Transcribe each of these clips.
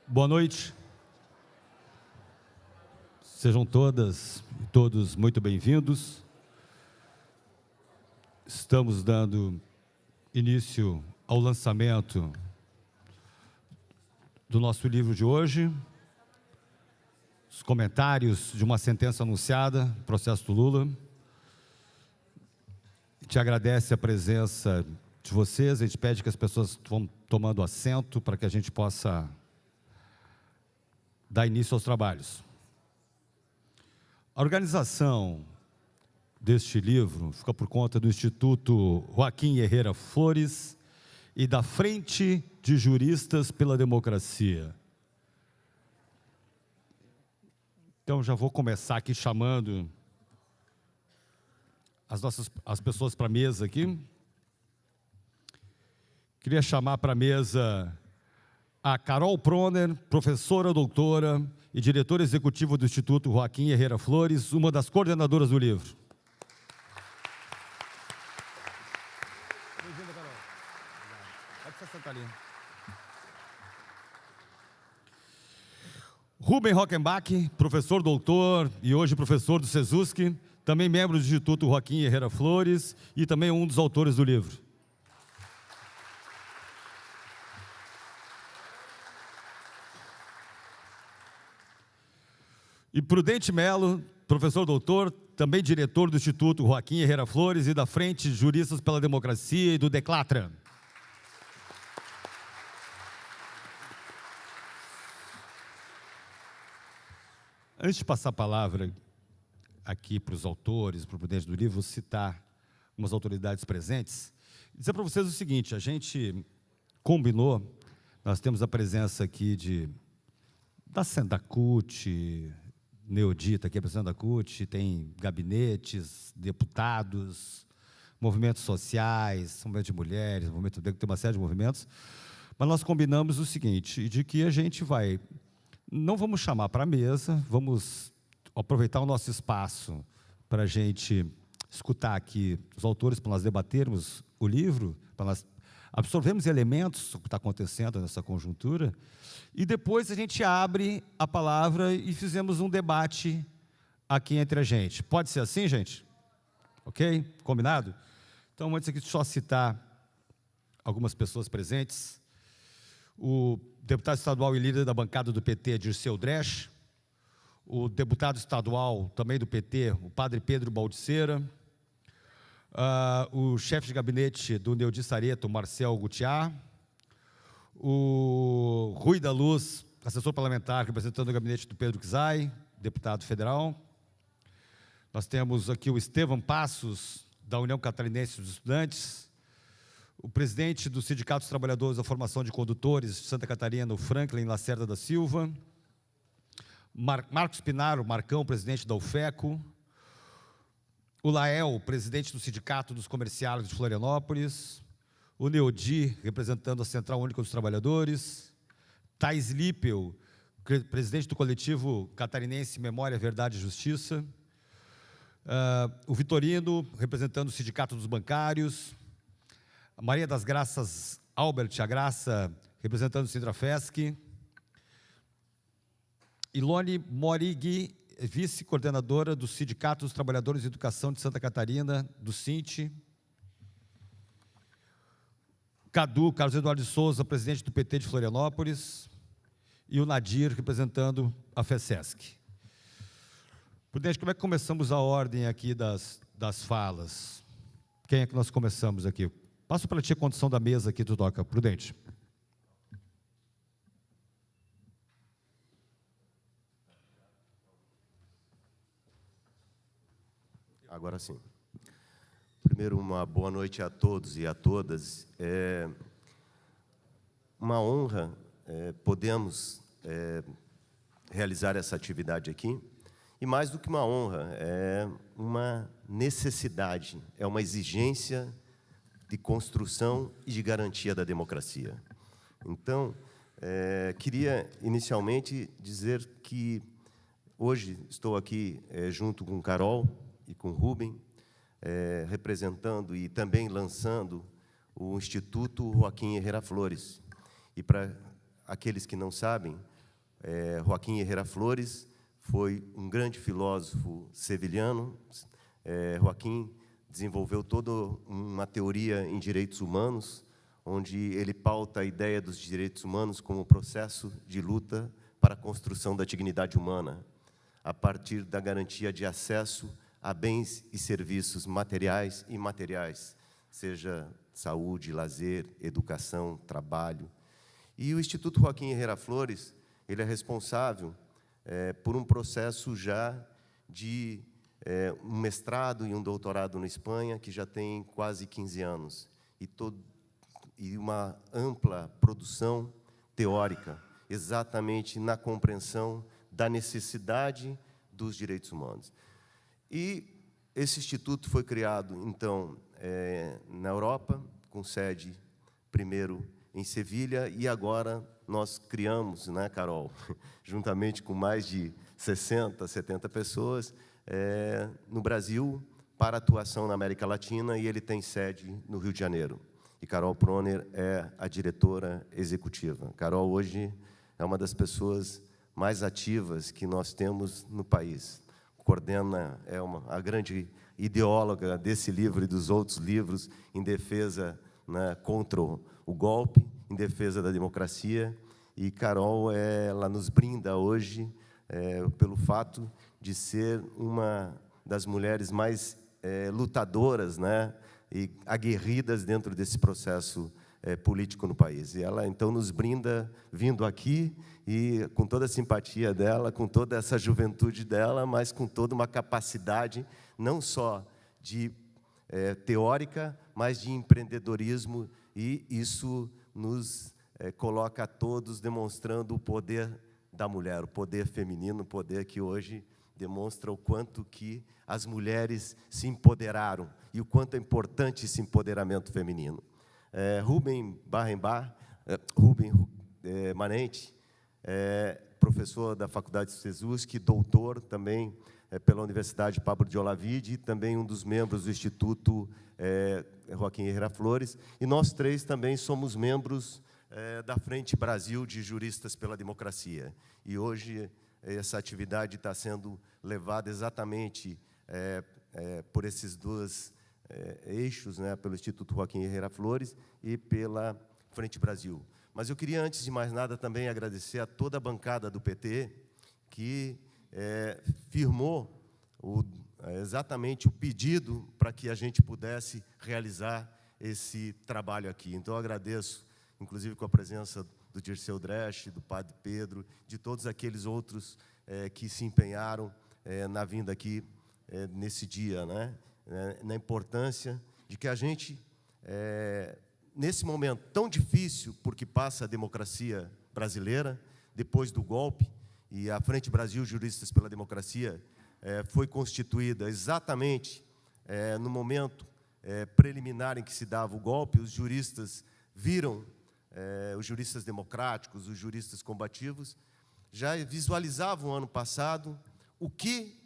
Boa noite. Sejam todas e todos muito bem-vindos. Estamos dando início ao lançamento do nosso livro de hoje, os comentários de uma sentença anunciada, processo do Lula. A gente agradece a presença de vocês, a gente pede que as pessoas vão tomando assento para que a gente possa dar início aos trabalhos. A organização deste livro fica por conta do Instituto Joaquim Herrera Flores e da Frente de Juristas pela Democracia. Então, já vou começar aqui chamando as pessoas para a mesa aqui. Queria chamar para a mesa a Carol Proner, professora, doutora e diretora executiva do Instituto Joaquim Herrera Flores, uma das coordenadoras do livro. Bem-vinda, Carol. Pode se sentar ali. Rubem Rockenbach, professor doutor e hoje professor do SESUSC, também membro do Instituto Joaquim Herrera Flores e também um dos autores do livro. E Prudente Melo, professor doutor, também diretor do Instituto Joaquim Herrera Flores e da Frente de Juristas pela Democracia e do Declatra. Antes de passar a palavra aqui para os autores, para o Prudente do livro, vou citar umas autoridades presentes. Dizer para vocês o seguinte, a gente combinou, nós temos a presença aqui da CUT, Neodita, aqui é a presidente da CUT, tem gabinetes, deputados, movimentos sociais, movimento de mulheres, movimento negro, tem uma série de movimentos, mas nós combinamos o seguinte, de que a gente não vamos chamar para a mesa, vamos aproveitar o nosso espaço para a gente escutar aqui os autores, para nós debatermos o livro, para nós absorvermos elementos do que está acontecendo nessa conjuntura, e depois a gente abre a palavra e fizemos um debate aqui entre a gente. Pode ser assim, gente? Ok? Combinado? Então, antes aqui, só citar algumas pessoas presentes. O deputado estadual e líder da bancada do PT, Dirceu Dresch, o deputado estadual também do PT, o padre Pedro Baldiceira, o chefe de gabinete do Neudi Sareto, Marcel Gutiá, o Rui da Luz, assessor parlamentar, representando o gabinete do Pedro Czai, deputado federal. Nós temos aqui o Estevam Passos, da União Catarinense dos Estudantes, o presidente do Sindicato dos Trabalhadores da Formação de Condutores de Santa Catarina, o Franklin Lacerda da Silva, Marcos Pinaro, Marcão, presidente da UFECO, o Lael, presidente do Sindicato dos Comerciários de Florianópolis, o Neodi, representando a Central Única dos Trabalhadores, Thais Lippel, presidente do coletivo catarinense Memória, Verdade e Justiça, o Vitorino, representando o Sindicato dos Bancários, a Maria das Graças Albert, a Graça, representando o Sindrafesc, Ilone Morigui, vice-coordenadora do Sindicato dos Trabalhadores de Educação de Santa Catarina, do SINT, Cadu, Carlos Eduardo de Souza, presidente do PT de Florianópolis, e o Nadir, representando a FESESC. Prudente, como é que começamos a ordem aqui das falas? Quem é que nós começamos aqui? Passo para ti a condição da mesa aqui, tu toca. Prudente. Agora sim. Primeiro, uma boa noite a todos e a todas. É uma honra podemos realizar essa atividade aqui. E mais do que uma honra, é uma necessidade, é uma exigência de construção e de garantia da democracia. Então, queria inicialmente dizer que hoje estou aqui junto com Carol e com Rubem, representando e também lançando o Instituto Joaquim Herrera Flores. E para aqueles que não sabem, Joaquim Herrera Flores foi um grande filósofo sevilhano. Joaquim desenvolveu toda uma teoria em direitos humanos, onde ele pauta a ideia dos direitos humanos como processo de luta para a construção da dignidade humana, a partir da garantia de acesso a bens e serviços materiais e imateriais, seja saúde, lazer, educação, trabalho. E o Instituto Joaquim Herrera Flores, ele é responsável por um processo já de um mestrado e um doutorado na Espanha, que já tem quase 15 anos, e uma ampla produção teórica, exatamente na compreensão da necessidade dos direitos humanos. E esse instituto foi criado, então, na Europa, com sede, primeiro, em Sevilha, e agora nós criamos, né, Carol, juntamente com mais de 60, 70 pessoas, no Brasil, para atuação na América Latina, e ele tem sede no Rio de Janeiro. E Carol Proner é a diretora executiva. Carol, hoje, é uma das pessoas mais ativas que nós temos no país. Coordena, a grande ideóloga desse livro e dos outros livros em defesa, né, contra o golpe, em defesa da democracia. E Carol, ela nos brinda hoje pelo fato de ser uma das mulheres mais lutadoras, né, e aguerridas dentro desse processo político no país. E ela, então, nos brinda vindo aqui, e com toda a simpatia dela, com toda essa juventude dela, mas com toda uma capacidade, não só de teórica, mas de empreendedorismo, e isso nos coloca a todos demonstrando o poder da mulher, o poder feminino, o poder que hoje demonstra o quanto que as mulheres se empoderaram e o quanto é importante esse empoderamento feminino. Rubem Manente, professor da Faculdade de Sesusc, doutor também pela Universidade Pablo de Olavide, e também um dos membros do Instituto Joaquim Herrera Flores, e nós três também somos membros da Frente Brasil de Juristas pela Democracia. E hoje essa atividade está sendo levada exatamente por esses dois eixos, né, pelo Instituto Joaquim Herrera Flores e pela Frente Brasil. Mas eu queria, antes de mais nada, também agradecer a toda a bancada do PT, que firmou exatamente o pedido para que a gente pudesse realizar esse trabalho aqui. Então, eu agradeço, inclusive com a presença do Dirceu Dresch, do Padre Pedro, de todos aqueles outros que se empenharam na vinda aqui nesse dia, né? Na importância de que a gente, nesse momento tão difícil, porque passa a democracia brasileira, depois do golpe, e a Frente Brasil Juristas pela Democracia foi constituída exatamente no momento preliminar em que se dava o golpe. Os juristas viram, os juristas democráticos, os juristas combativos, já visualizavam ano passado o que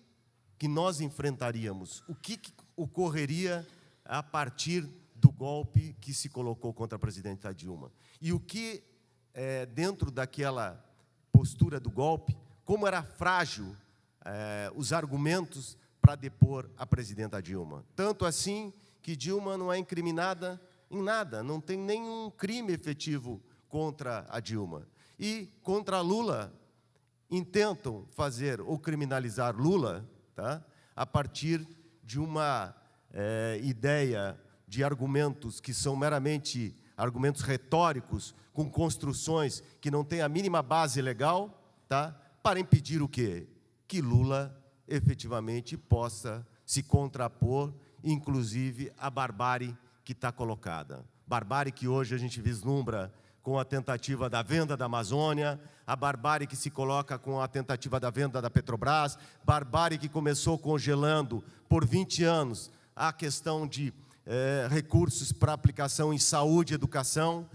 nós enfrentaríamos, o que ocorreria a partir do golpe que se colocou contra a presidenta Dilma. E o que, dentro daquela postura do golpe, como era frágil os argumentos para depor a presidenta Dilma. Tanto assim que Dilma não é incriminada em nada, não tem nenhum crime efetivo contra a Dilma. E contra Lula, intentam fazer ou criminalizar Lula, tá, a partir de uma ideia de argumentos que são meramente argumentos retóricos, com construções que não têm a mínima base legal, tá, para impedir o quê? Que Lula efetivamente possa se contrapor, inclusive, à barbárie que está colocada. Barbárie que hoje a gente vislumbra com a tentativa da venda da Amazônia, a barbárie que se coloca com a tentativa da venda da Petrobras, barbárie que começou congelando por 20 anos a questão de recursos para aplicação em saúde e educação,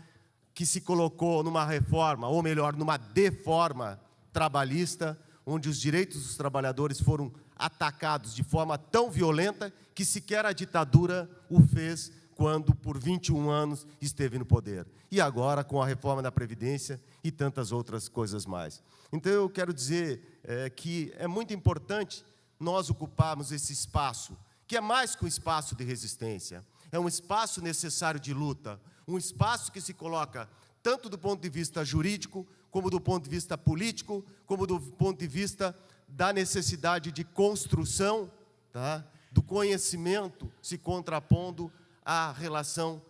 que se colocou numa reforma, ou melhor, numa deforma trabalhista, onde os direitos dos trabalhadores foram atacados de forma tão violenta que sequer a ditadura o fez quando, por 21 anos, esteve no poder. E agora, com a reforma da Previdência e tantas outras coisas mais. Então, eu quero dizer que é muito importante nós ocuparmos esse espaço, que é mais que um espaço de resistência, é um espaço necessário de luta, um espaço que se coloca tanto do ponto de vista jurídico, como do ponto de vista político, como do ponto de vista da necessidade de construção, tá, do conhecimento se contrapondo à relação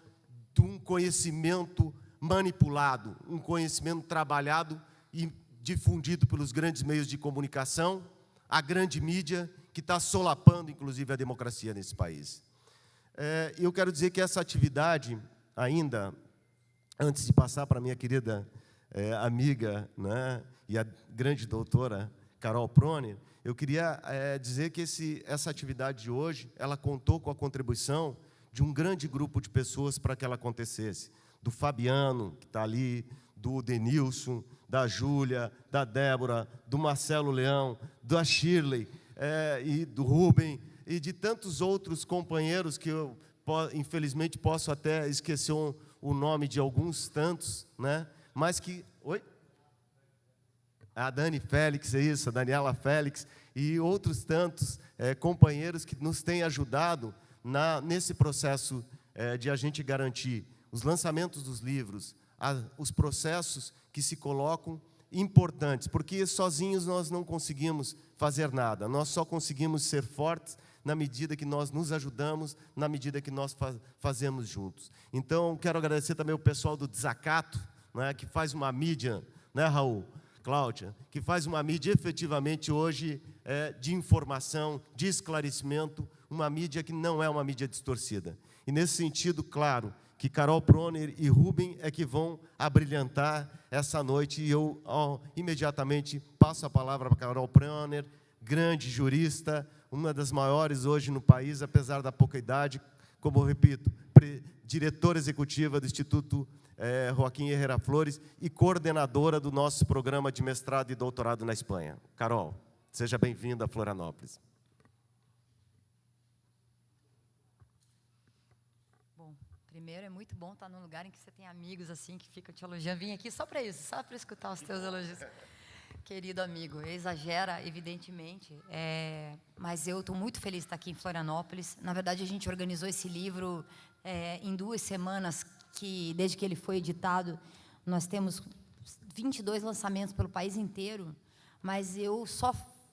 de um conhecimento manipulado, um conhecimento trabalhado e difundido pelos grandes meios de comunicação, a grande mídia, que está solapando, inclusive, a democracia nesse país. Eu quero dizer que essa atividade, ainda, antes de passar para a minha querida amiga, né, e a grande doutora Carol Proner, eu queria dizer que essa atividade de hoje, ela contou com a contribuição de um grande grupo de pessoas para que ela acontecesse. Do Fabiano, que está ali, do Denilson, da Júlia, da Débora, do Marcelo Leão, da Shirley, e do Rubem, e de tantos outros companheiros que eu, infelizmente, posso até esquecer o nome de alguns tantos, né? Mas que... Oi? A Dani Félix, é isso, a Daniela Félix, e outros tantos companheiros que nos têm ajudado nesse processo de a gente garantir os lançamentos dos livros, os processos que se colocam importantes, porque sozinhos nós não conseguimos fazer nada, nós só conseguimos ser fortes na medida que nós nos ajudamos, na medida que nós fazemos juntos. Então, quero agradecer também o pessoal do Desacato, né, que faz uma mídia, né, Raul, Cláudia, que faz uma mídia efetivamente hoje de informação, de esclarecimento, uma mídia que não é uma mídia distorcida. E nesse sentido, claro, que Carol Proner e Rubem é que vão abrilhantar essa noite, e eu imediatamente passo a palavra para Carol Proner, grande jurista, uma das maiores hoje no país, apesar da pouca idade, como eu repito, diretora executiva do Instituto Joaquim Herrera Flores e coordenadora do nosso programa de mestrado e doutorado na Espanha. Carol, seja bem-vinda a Florianópolis. Primeiro, é muito bom estar num lugar em que você tem amigos assim, que ficam te elogiando. Vim aqui só para isso, só para escutar os teus elogios. Querido amigo, exagera, evidentemente, mas eu estou muito feliz de estar aqui em Florianópolis. Na verdade, a gente organizou esse livro em 2 semanas, desde que ele foi editado, nós temos 22 lançamentos pelo país inteiro, mas eu só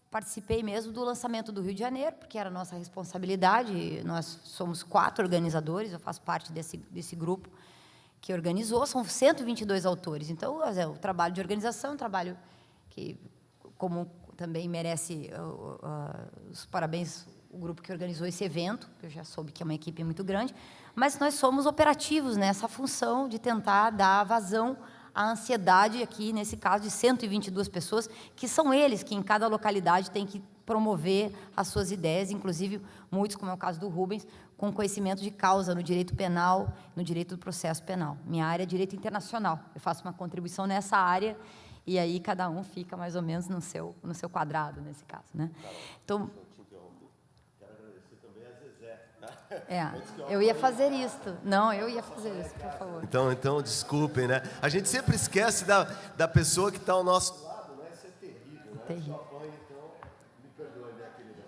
participei mesmo do lançamento do Rio de Janeiro, porque era nossa responsabilidade. Nós somos 4 organizadores, eu faço parte desse grupo que organizou, são 122 autores. Então, o trabalho de organização é um trabalho que, como também merece os parabéns, o grupo que organizou esse evento, eu já soube que é uma equipe muito grande, mas nós somos operativos nessa função de tentar dar vazão a ansiedade aqui, nesse caso, de 122 pessoas, que são eles que, em cada localidade, têm que promover as suas ideias, inclusive muitos, como é o caso do Rubens, com conhecimento de causa no direito penal, no direito do processo penal. Minha área é direito internacional, eu faço uma contribuição nessa área, e aí cada um fica mais ou menos no seu quadrado, nesse caso, né? Então... eu ia fazer isso. Não, eu ia fazer isso, por favor. Então, desculpem, né? A gente sempre esquece da pessoa que está ao nosso lado, né? Isso é terrível, né? Terrível. Sua mãe, então, me perdoe, minha querida.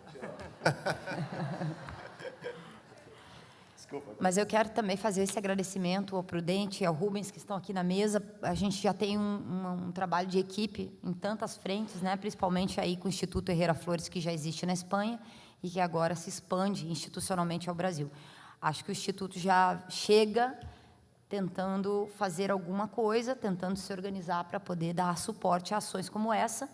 Desculpa. Mas eu quero também fazer esse agradecimento ao Prudente e ao Rubens, que estão aqui na mesa. A gente já tem um trabalho de equipe em tantas frentes, né? Principalmente aí com o Instituto Herrera Flores, que já existe na Espanha, e que agora se expande institucionalmente ao Brasil. Acho que o Instituto já chega tentando fazer alguma coisa, tentando se organizar para poder dar suporte a ações como essa.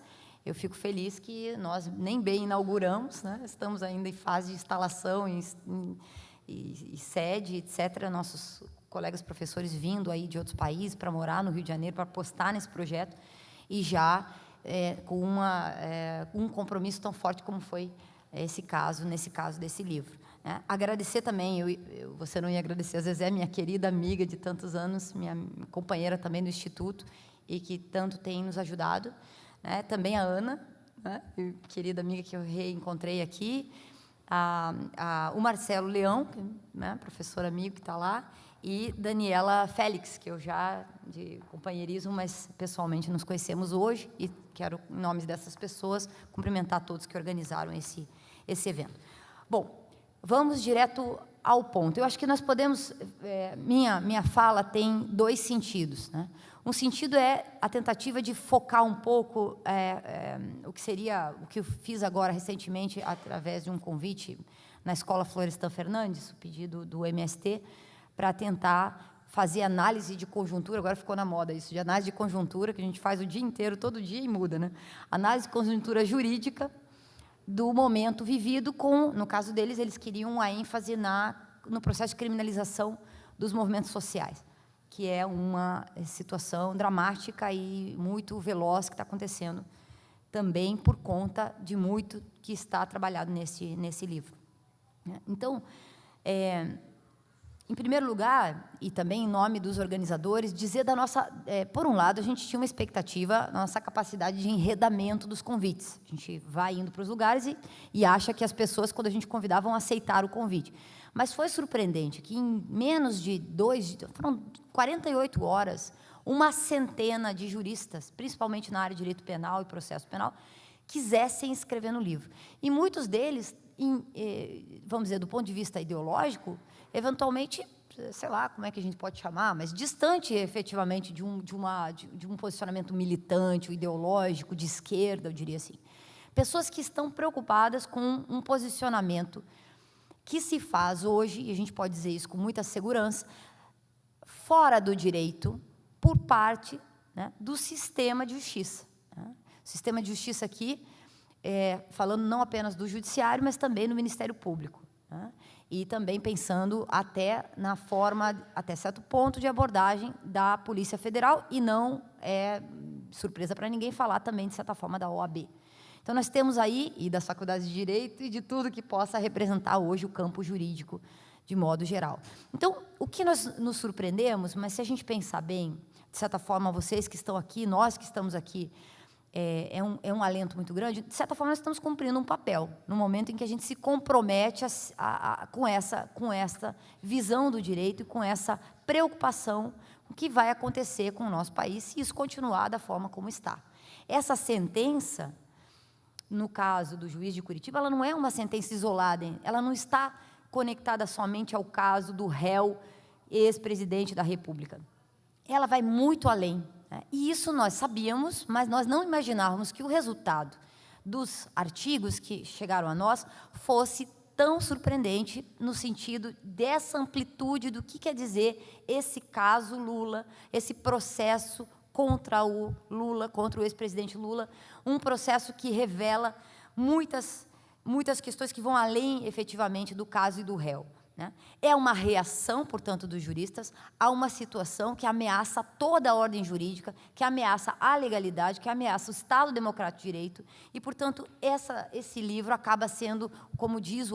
Eu fico feliz que nós nem bem inauguramos, né? Estamos ainda em fase de instalação e sede, etc. Nossos colegas professores vindo aí de outros países para morar no Rio de Janeiro, para apostar nesse projeto, e já com um compromisso tão forte como foi nesse caso desse livro. Agradecer também, você não ia agradecer, a Zezé, minha querida amiga de tantos anos, minha companheira também do Instituto, e que tanto tem nos ajudado, né? Também a Ana, né? Querida amiga que eu reencontrei aqui, o Marcelo Leão, né, professor amigo que está lá, e Daniela Félix, que eu já, de companheirismo, mas pessoalmente nos conhecemos hoje, e quero, em nome dessas pessoas, cumprimentar todos que organizaram esse evento. Bom, vamos direto ao ponto. Eu acho que nós podemos... minha fala tem dois sentidos, né? Um sentido é a tentativa de focar um pouco o que eu fiz agora recentemente, através de um convite na Escola Florestan Fernandes, o pedido do MST, para tentar fazer análise de conjuntura. Agora ficou na moda isso, de análise de conjuntura, que a gente faz o dia inteiro, todo dia, e muda, né? Análise de conjuntura jurídica do momento vivido com, no caso deles, eles queriam a ênfase no processo de criminalização dos movimentos sociais, que é uma situação dramática e muito veloz que está acontecendo também por conta de muito que está trabalhado nesse livro. Então, em primeiro lugar, e também em nome dos organizadores, dizer da nossa... por um lado, a gente tinha uma expectativa, nossa capacidade de enredamento dos convites. A gente vai indo para os lugares e acha que as pessoas, quando a gente convidar, vão aceitar o convite. Mas foi surpreendente que, em menos de foram 48 horas, uma centena de juristas, principalmente na área de direito penal e processo penal, quisessem escrever no livro. E muitos deles, vamos dizer, do ponto de vista ideológico, eventualmente, sei lá como é que a gente pode chamar, mas distante, efetivamente, de um posicionamento militante, ou ideológico, de esquerda, eu diria assim. Pessoas que estão preocupadas com um posicionamento que se faz hoje, e a gente pode dizer isso com muita segurança, fora do direito, por parte, né, do sistema de justiça. Né? O sistema de justiça aqui, falando não apenas do judiciário, mas também do Ministério Público. Né? E também pensando até na forma, até certo ponto, de abordagem da Polícia Federal, e não é surpresa para ninguém falar também, de certa forma, da OAB. Então, nós temos aí, e das faculdades de Direito, e de tudo que possa representar hoje o campo jurídico, de modo geral. Então, o que nós nos surpreendemos, mas se a gente pensar bem, de certa forma, vocês que estão aqui, nós que estamos aqui, é um alento muito grande, de certa forma, nós estamos cumprindo um papel, no momento em que a gente se compromete com essa visão do direito e com essa preocupação com o que vai acontecer com o nosso país se isso continuar da forma como está. Essa sentença, no caso do juiz de Curitiba, ela não é uma sentença isolada, ela não está conectada somente ao caso do réu ex-presidente da República. Ela vai muito além. E isso nós sabíamos, mas nós não imaginávamos que o resultado dos artigos que chegaram a nós fosse tão surpreendente no sentido dessa amplitude do que quer dizer esse caso Lula, esse processo contra o Lula, contra o ex-presidente Lula, um processo que revela muitas questões que vão além, efetivamente, do caso e do réu. Né? É uma reação, portanto, dos juristas a uma situação que ameaça toda a ordem jurídica, que ameaça a legalidade, que ameaça o Estado Democrático de Direito, e, portanto, esse livro acaba sendo, como diz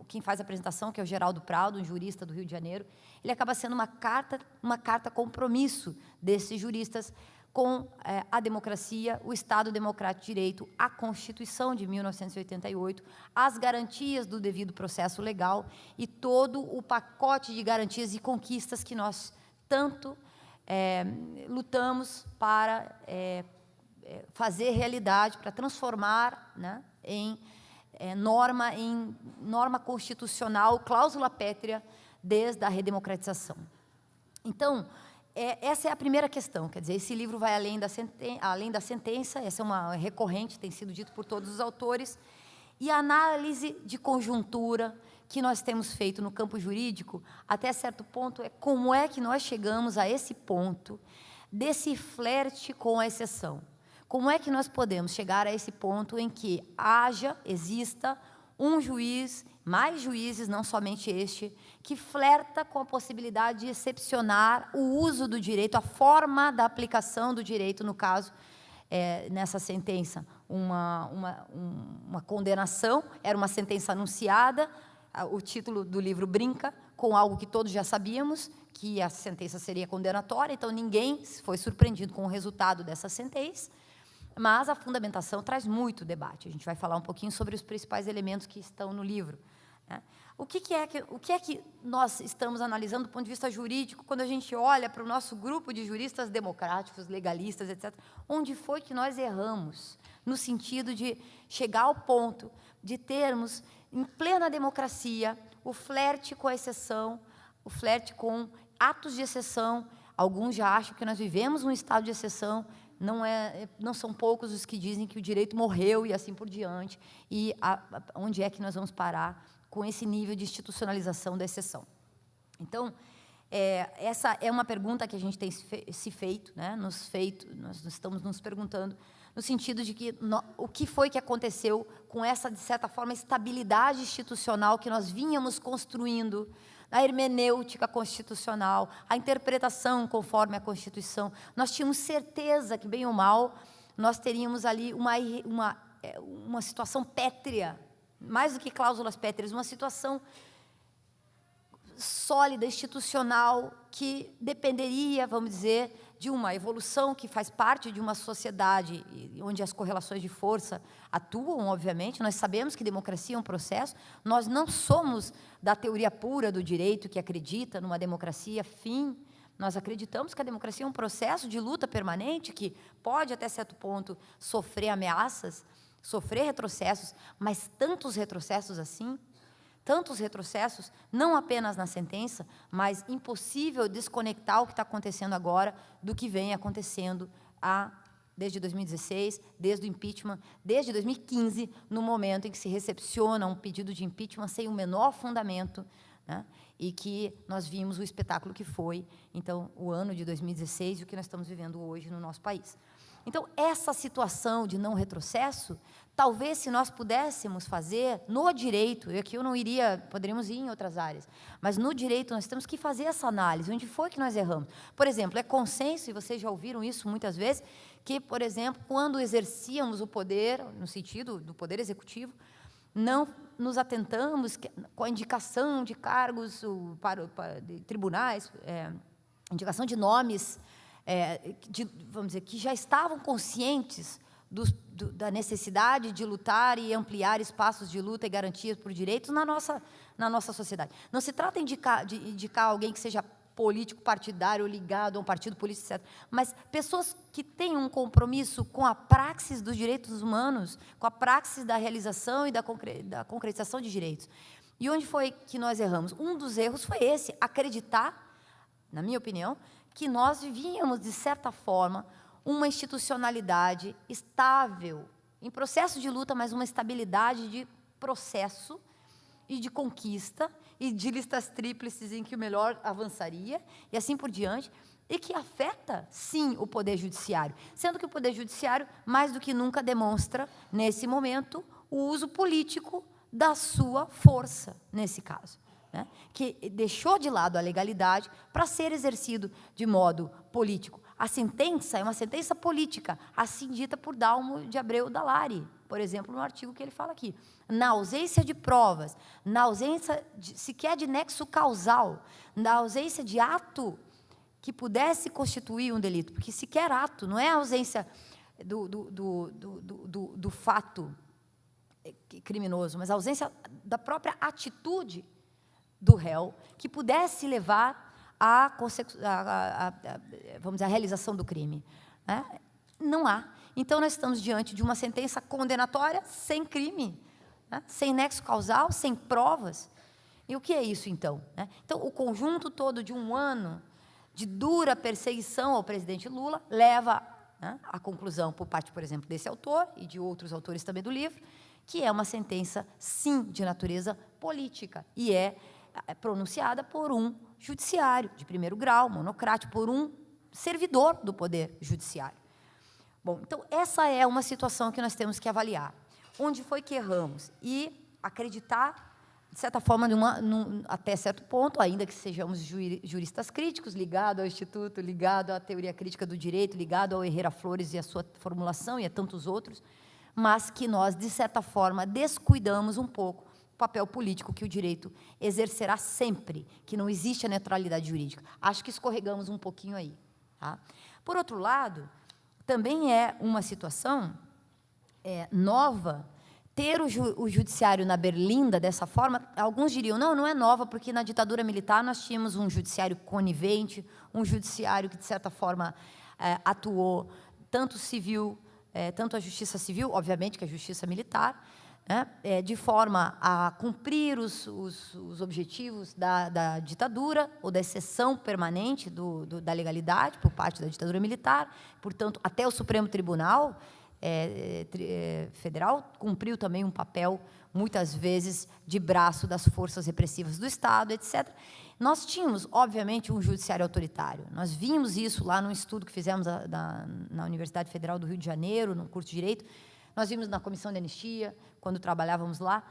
quem faz a apresentação, que é o Geraldo Prado, um jurista do Rio de Janeiro, ele acaba sendo uma carta compromisso desses juristas com a democracia, o Estado Democrático de Direito, a Constituição de 1988, as garantias do devido processo legal e todo o pacote de garantias e conquistas que nós tanto lutamos para fazer realidade, para transformar, né, em norma constitucional, cláusula pétrea, desde a redemocratização. Então, essa é a primeira questão, quer dizer, esse livro vai além da sentença, essa é uma recorrente, tem sido dito por todos os autores, e a análise de conjuntura que nós temos feito no campo jurídico, até certo ponto, é como é que nós chegamos a esse ponto desse flerte com a exceção. Como é que nós podemos chegar a esse ponto em que exista um juiz, mais juízes, não somente este, que flerta com a possibilidade de excepcionar o uso do direito, a forma da aplicação do direito, no caso, nessa sentença, uma condenação, era uma sentença anunciada, o título do livro brinca com algo que todos já sabíamos, que a sentença seria condenatória, então ninguém foi surpreendido com o resultado dessa sentença, mas a fundamentação traz muito debate. A gente vai falar um pouquinho sobre os principais elementos que estão no livro. né? O que é que nós estamos analisando do ponto de vista jurídico, quando a gente olha para o nosso grupo de juristas democráticos, legalistas, etc., onde foi que nós erramos, no sentido de chegar ao ponto de termos, em plena democracia, o flerte com a exceção, o flerte com atos de exceção. Alguns já acham que nós vivemos um estado de exceção, não são poucos os que dizem que o direito morreu e assim por diante, e onde é que nós vamos parar com esse nível de institucionalização da exceção. Então, essa é uma pergunta que a gente tem se feito, né, nós estamos nos perguntando, no sentido de que o que foi que aconteceu com essa, de certa forma, estabilidade institucional que nós vínhamos construindo, a hermenêutica constitucional, a interpretação conforme a Constituição. Nós tínhamos certeza que, bem ou mal, nós teríamos ali uma situação pétrea, mais do que cláusulas pétreas, uma situação sólida, institucional, que dependeria, vamos dizer, de uma evolução que faz parte de uma sociedade onde as correlações de força atuam, obviamente. Nós sabemos que democracia é um processo, nós não somos da teoria pura do direito que acredita numa democracia fim. Nós acreditamos que a democracia é um processo de luta permanente, que pode, até certo ponto, sofrer ameaças, sofrer retrocessos, mas tantos retrocessos assim, tantos retrocessos, não apenas na sentença, mas impossível desconectar o que está acontecendo agora do que vem acontecendo desde 2016, desde o impeachment, desde 2015, no momento em que se recepciona um pedido de impeachment sem o menor fundamento, né, e que nós vimos o espetáculo que foi, então, o ano de 2016 e o que nós estamos vivendo hoje no nosso país. Então, essa situação de não retrocesso, talvez, se nós pudéssemos fazer no direito, e aqui eu não iria, poderíamos ir em outras áreas, mas no direito nós temos que fazer essa análise, onde foi que nós erramos. Por exemplo, é consenso, e vocês já ouviram isso muitas vezes, que, por exemplo, quando exercíamos o poder, no sentido do poder executivo, não nos atentamos com a indicação de cargos de tribunais, indicação de nomes, vamos dizer, que já estavam conscientes da necessidade de lutar e ampliar espaços de luta e garantias por direitos na nossa sociedade. Não se trata de indicar alguém que seja político, partidário, ligado a um partido político, etc., mas pessoas que têm um compromisso com a praxis dos direitos humanos, com a praxis da realização e da concretização de direitos. E onde foi que nós erramos? Um dos erros foi esse, acreditar, na minha opinião, que nós vivíamos, de certa forma, uma institucionalidade estável, em processo de luta, mas uma estabilidade de processo e de conquista, e de listas tríplices em que o melhor avançaria, e assim por diante, e que afeta, sim, o Poder Judiciário, sendo que o Poder Judiciário, mais do que nunca, demonstra, nesse momento, o uso político da sua força, nesse caso, né, que deixou de lado a legalidade para ser exercido de modo político. A sentença é uma sentença política, assim dita por Dalmo de Abreu Dallari, por exemplo, no artigo que ele fala aqui. Na ausência de provas, na ausência sequer de nexo causal, na ausência de ato que pudesse constituir um delito, porque sequer ato, não é a ausência do fato criminoso, mas a ausência da própria atitude do réu que pudesse levar vamos dizer, a realização do crime, né? Não há. Então, nós estamos diante de uma sentença condenatória sem crime, né? Sem nexo causal, sem provas. E o que é isso, então, né? Então, o conjunto todo de um ano de dura perseguição ao presidente Lula leva, né, à conclusão, por parte, por exemplo, desse autor e de outros autores também do livro, que é uma sentença, sim, de natureza política, e é pronunciada por um judiciário de primeiro grau, monocrático, por um servidor do Poder Judiciário. Bom, então, essa é uma situação que nós temos que avaliar. Onde foi que erramos? E acreditar, de certa forma, até certo ponto, ainda que sejamos juristas críticos, ligado ao Instituto, ligado à teoria crítica do direito, ligado ao Herrera Flores e à sua formulação e a tantos outros, mas que nós, de certa forma, descuidamos um pouco o papel político que o direito exercerá sempre, que não existe a neutralidade jurídica. Acho que escorregamos um pouquinho aí. Tá? Por outro lado, também é uma situação nova ter o judiciário na berlinda dessa forma, alguns diriam, não é nova, porque na ditadura militar nós tínhamos um judiciário conivente, um judiciário que, de certa forma, atuou tanto civil, tanto a justiça civil, obviamente que a justiça militar, né, de forma a cumprir os objetivos da ditadura, ou da exceção permanente da legalidade por parte da ditadura militar, portanto, até o Supremo Tribunal Federal cumpriu também um papel, muitas vezes, de braço das forças repressivas do Estado, etc. Nós tínhamos, obviamente, um judiciário autoritário. Nós vimos isso lá num estudo que fizemos na Universidade Federal do Rio de Janeiro, no curso de Direito. Nós vimos na Comissão de Anistia, quando trabalhávamos lá.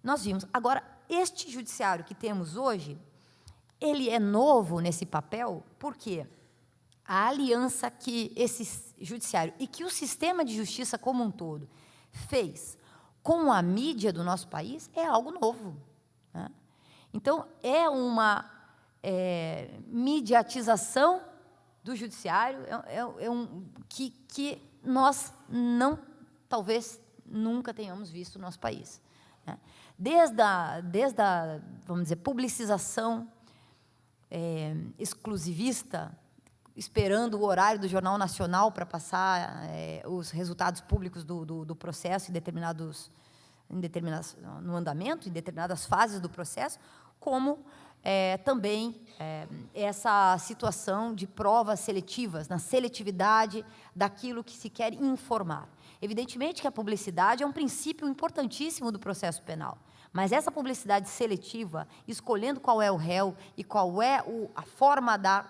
Nós vimos. Agora, este judiciário que temos hoje, ele é novo nesse papel, por quê? A aliança que esse judiciário e que o sistema de justiça como um todo fez com a mídia do nosso país é algo novo, né? Então, é uma mediatização do judiciário que nós talvez nunca tenhamos visto no nosso país, né? Desde a, vamos dizer, publicização exclusivista, esperando o horário do Jornal Nacional para passar os resultados públicos do processo no andamento, em determinadas fases do processo, como também essa situação de provas seletivas, na seletividade daquilo que se quer informar. Evidentemente que a publicidade é um princípio importantíssimo do processo penal, mas essa publicidade seletiva, escolhendo qual é o réu e qual é a forma da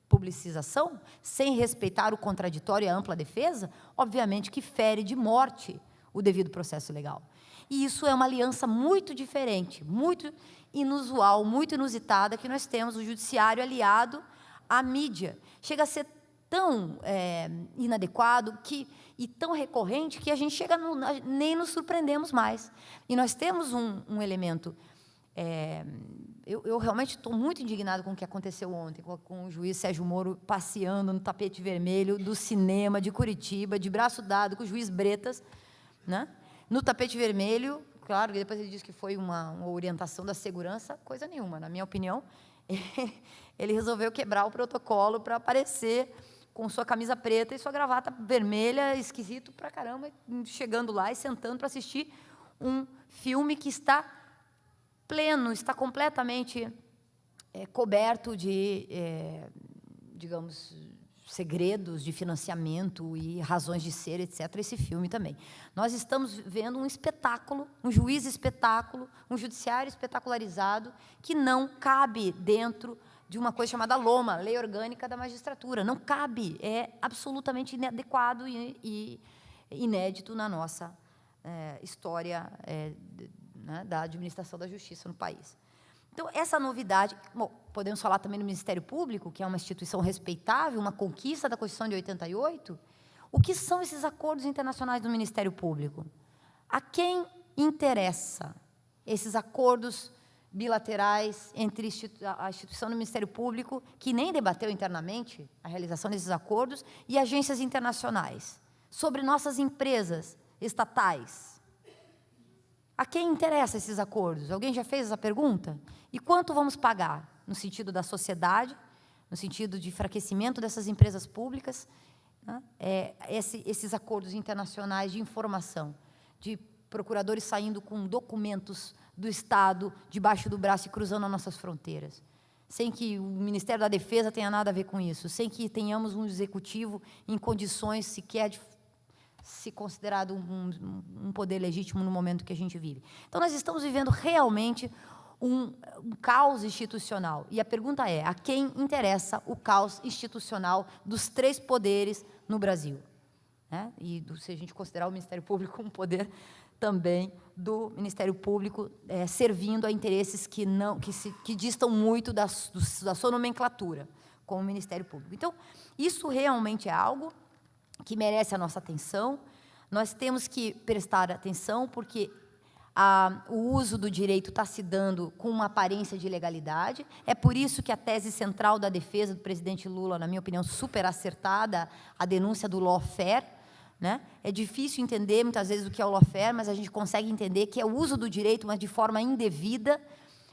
publicização, sem respeitar o contraditório e a ampla defesa, obviamente que fere de morte o devido processo legal. E isso é uma aliança muito diferente, muito inusual, muito inusitada, que nós temos o judiciário aliado à mídia. Chega a ser tão inadequado e tão recorrente que a gente nem nos surpreendemos mais. E nós temos um elemento... Eu realmente estou muito indignado com o que aconteceu ontem, com o juiz Sérgio Moro passeando no tapete vermelho do cinema de Curitiba, de braço dado com o juiz Bretas, né? No tapete vermelho, claro, depois ele disse que foi uma orientação da segurança, coisa nenhuma, na minha opinião. Ele resolveu quebrar o protocolo para aparecer com sua camisa preta e sua gravata vermelha, esquisito pra caramba, chegando lá e sentando para assistir um filme que está pleno, está completamente coberto de, digamos, segredos de financiamento e razões de ser, etc., esse filme também. Nós estamos vendo um espetáculo, um juiz espetáculo, um judiciário espetacularizado, que não cabe dentro de uma coisa chamada LOMA, Lei Orgânica da Magistratura. Não cabe, é absolutamente inadequado e inédito na nossa história né, da administração da justiça no país. Então, essa novidade... Bom, podemos falar também do Ministério Público, que é uma instituição respeitável, uma conquista da Constituição de 88. O que são esses acordos internacionais do Ministério Público? A quem interessa esses acordos bilaterais entre a instituição do Ministério Público, que nem debateu internamente a realização desses acordos, e agências internacionais, sobre nossas empresas estatais? A quem interessam esses acordos? Alguém já fez essa pergunta? E quanto vamos pagar? No sentido da sociedade, no sentido de enfraquecimento dessas empresas públicas, né? Esses acordos internacionais de informação, de procuradores saindo com documentos do Estado debaixo do braço e cruzando as nossas fronteiras, sem que o Ministério da Defesa tenha nada a ver com isso, sem que tenhamos um executivo em condições sequer de se considerado um poder legítimo no momento que a gente vive. Então, nós estamos vivendo realmente um caos institucional. E a pergunta é, a quem interessa o caos institucional dos três poderes no Brasil? Né? E se a gente considerar o Ministério Público um poder também do Ministério Público servindo a interesses que distam muito da sua nomenclatura, como o Ministério Público. Então, isso realmente é algo que merece a nossa atenção. Nós temos que prestar atenção, porque o uso do direito está se dando com uma aparência de ilegalidade. É por isso que a tese central da defesa do presidente Lula, na minha opinião, super acertada, a denúncia do lawfare, né? É difícil entender, muitas vezes, o que é o lawfare, mas a gente consegue entender que é o uso do direito, mas de forma indevida,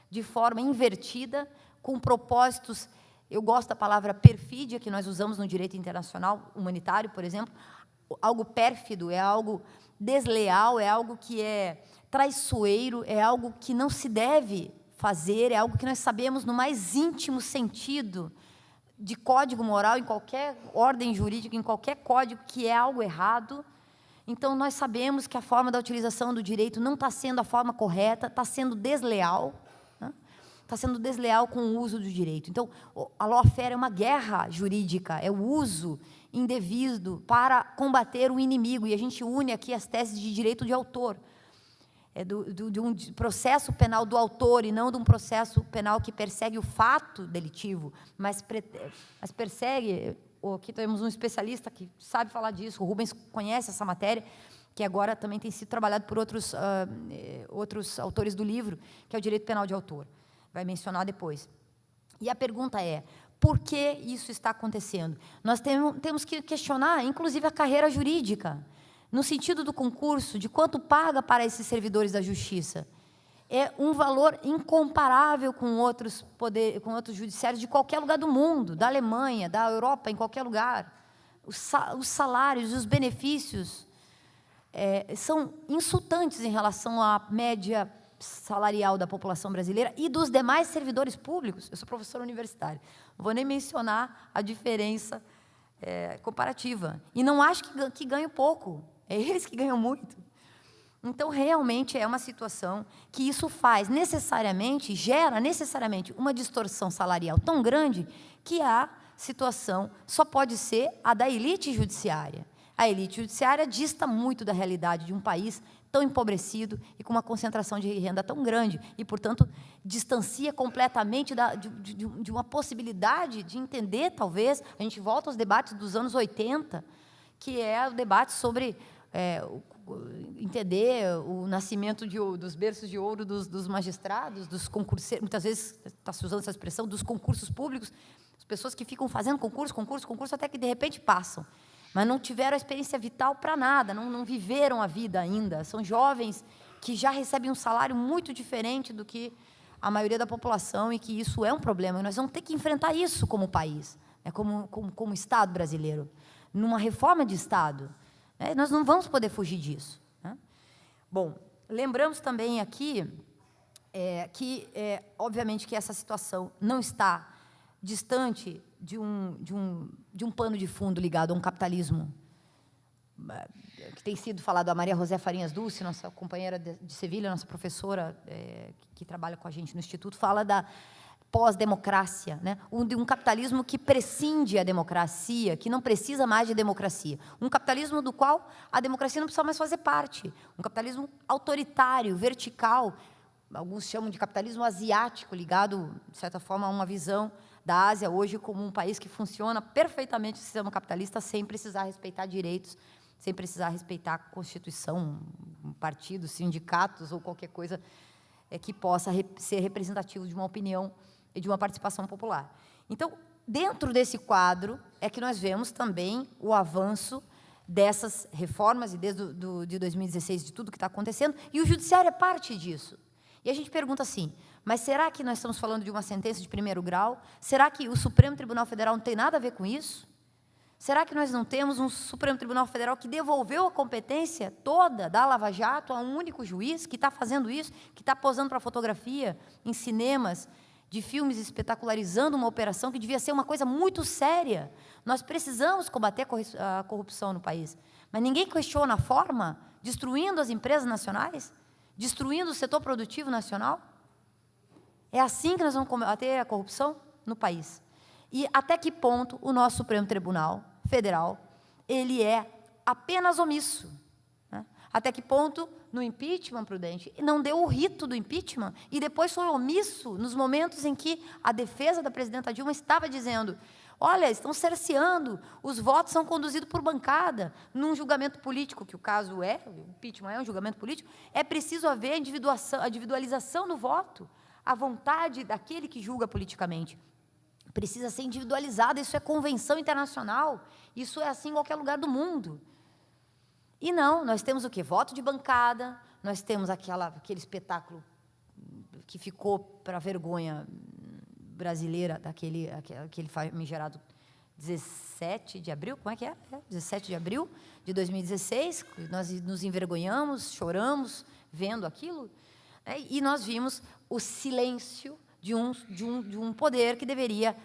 de forma invertida, com propósitos. Eu gosto da palavra perfídia, que nós usamos no direito internacional humanitário, por exemplo. Algo pérfido é algo desleal, é algo que é traiçoeiro, é algo que não se deve fazer, é algo que nós sabemos no mais íntimo sentido de código moral, em qualquer ordem jurídica, em qualquer código, que é algo errado. Então, nós sabemos que a forma da utilização do direito não está sendo a forma correta, está sendo desleal, né? Está sendo desleal com o uso do direito. Então, a lawfare é uma guerra jurídica, é o uso indevido para combater o inimigo, e a gente une aqui as teses de direito de autor, de um processo penal do autor e não de um processo penal que persegue o fato delitivo, mas persegue. Aqui temos um especialista que sabe falar disso, o Rubens conhece essa matéria, que agora também tem sido trabalhado por outros autores do livro, que é o direito penal de autor. Vai mencionar depois. E a pergunta é: por que isso está acontecendo? Nós temos que questionar, inclusive, a carreira jurídica, no sentido do concurso, de quanto paga para esses servidores da justiça. É um valor incomparável com outros judiciários de qualquer lugar do mundo, da Alemanha, da Europa, em qualquer lugar. Os salários, os benefícios são insultantes em relação à média salarial da população brasileira e dos demais servidores públicos. Eu sou professora universitária, não vou nem mencionar a diferença comparativa. E não acho que ganho pouco, é eles que ganham muito. Então, realmente, é uma situação que isso gera necessariamente uma distorção salarial tão grande que a situação só pode ser a da elite judiciária. A elite judiciária dista muito da realidade de um país tão empobrecido e com uma concentração de renda tão grande e, portanto, distancia completamente de uma possibilidade de entender, talvez, a gente volta aos debates dos anos 80, que é o debate sobre entender o nascimento dos berços de ouro dos magistrados, dos concurseiros, muitas vezes está se usando essa expressão, dos concursos públicos, as pessoas que ficam fazendo concurso, até que, de repente, passam, mas não tiveram a experiência vital para nada, não viveram a vida ainda, são jovens que já recebem um salário muito diferente do que a maioria da população, e que isso é um problema, e nós vamos ter que enfrentar isso como país, como Estado brasileiro, numa reforma de Estado. Nós não vamos poder fugir disso, né? Bom, lembramos também aqui obviamente, que essa situação não está distante de um pano de fundo ligado a um capitalismo que tem sido falado. A Maria José Farinhas Dulce, nossa companheira de Sevilha, nossa professora que trabalha com a gente no Instituto, fala da pós-democracia, né? De um capitalismo que prescinde a democracia, que não precisa mais de democracia. Um capitalismo do qual a democracia não precisa mais fazer parte. Um capitalismo autoritário, vertical. Alguns chamam de capitalismo asiático, ligado, de certa forma, a uma visão da Ásia hoje como um país que funciona perfeitamente o sistema capitalista sem precisar respeitar direitos, sem precisar respeitar a Constituição, partidos, sindicatos ou qualquer coisa que possa ser representativo de uma opinião e de uma participação popular. Então, dentro desse quadro, é que nós vemos também o avanço dessas reformas, e desde de 2016, de tudo que está acontecendo, e o judiciário é parte disso. E a gente pergunta assim: mas será que nós estamos falando de uma sentença de primeiro grau? Será que o Supremo Tribunal Federal não tem nada a ver com isso? Será que nós não temos um Supremo Tribunal Federal que devolveu a competência toda da Lava Jato a um único juiz, que está fazendo isso, que está posando para fotografia em cinemas de filmes, espetacularizando uma operação que devia ser uma coisa muito séria? Nós precisamos combater a corrupção no país, mas ninguém questiona a forma, destruindo as empresas nacionais, destruindo o setor produtivo nacional. É assim que nós vamos combater a corrupção no país. E até que ponto o nosso Supremo Tribunal Federal ele é apenas omisso, né? Até que ponto, no impeachment, Prudente, não deu o rito do impeachment e depois foi omisso nos momentos em que a defesa da presidenta Dilma estava dizendo: olha, estão cerceando, os votos são conduzidos por bancada, num julgamento político, que o caso o impeachment é um julgamento político, é preciso haver a individualização do voto, a vontade daquele que julga politicamente precisa ser individualizada, isso é convenção internacional, isso é assim em qualquer lugar do mundo. E não, nós temos o quê? Voto de bancada, nós temos aquele espetáculo que ficou para a vergonha brasileira, aquele famigerado 17 de abril, como é que é? 17 de abril de 2016, nós nos envergonhamos, choramos, vendo aquilo, e nós vimos o silêncio de um poder que deveria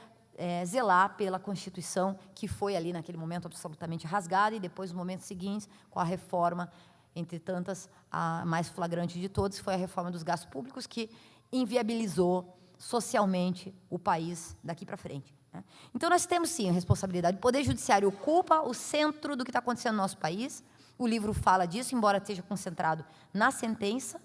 zelar pela Constituição, que foi ali naquele momento absolutamente rasgada, e depois, nos momentos seguintes, com a reforma, entre tantas, a mais flagrante de todas, foi a reforma dos gastos públicos, que inviabilizou socialmente o país daqui para frente. Então, nós temos, sim, a responsabilidade. O Poder Judiciário ocupa o centro do que está acontecendo no nosso país. O livro fala disso, embora esteja concentrado na sentença.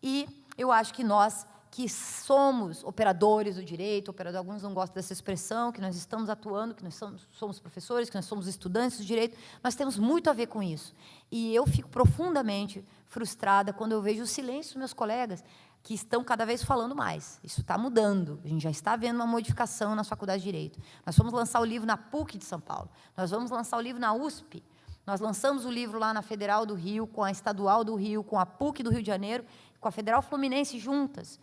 E eu acho que nós, que somos operadores do direito, alguns não gostam dessa expressão, que nós estamos atuando, que nós somos professores, que nós somos estudantes do direito, nós temos muito a ver com isso. E eu fico profundamente frustrada quando eu vejo o silêncio dos meus colegas, que estão cada vez falando mais. Isso está mudando, a gente já está vendo uma modificação na Faculdade de Direito. Nós fomos lançar o livro na PUC de São Paulo, nós vamos lançar o livro na USP, nós lançamos o livro lá na Federal do Rio, com a Estadual do Rio, com a PUC do Rio de Janeiro, com a Federal Fluminense juntas.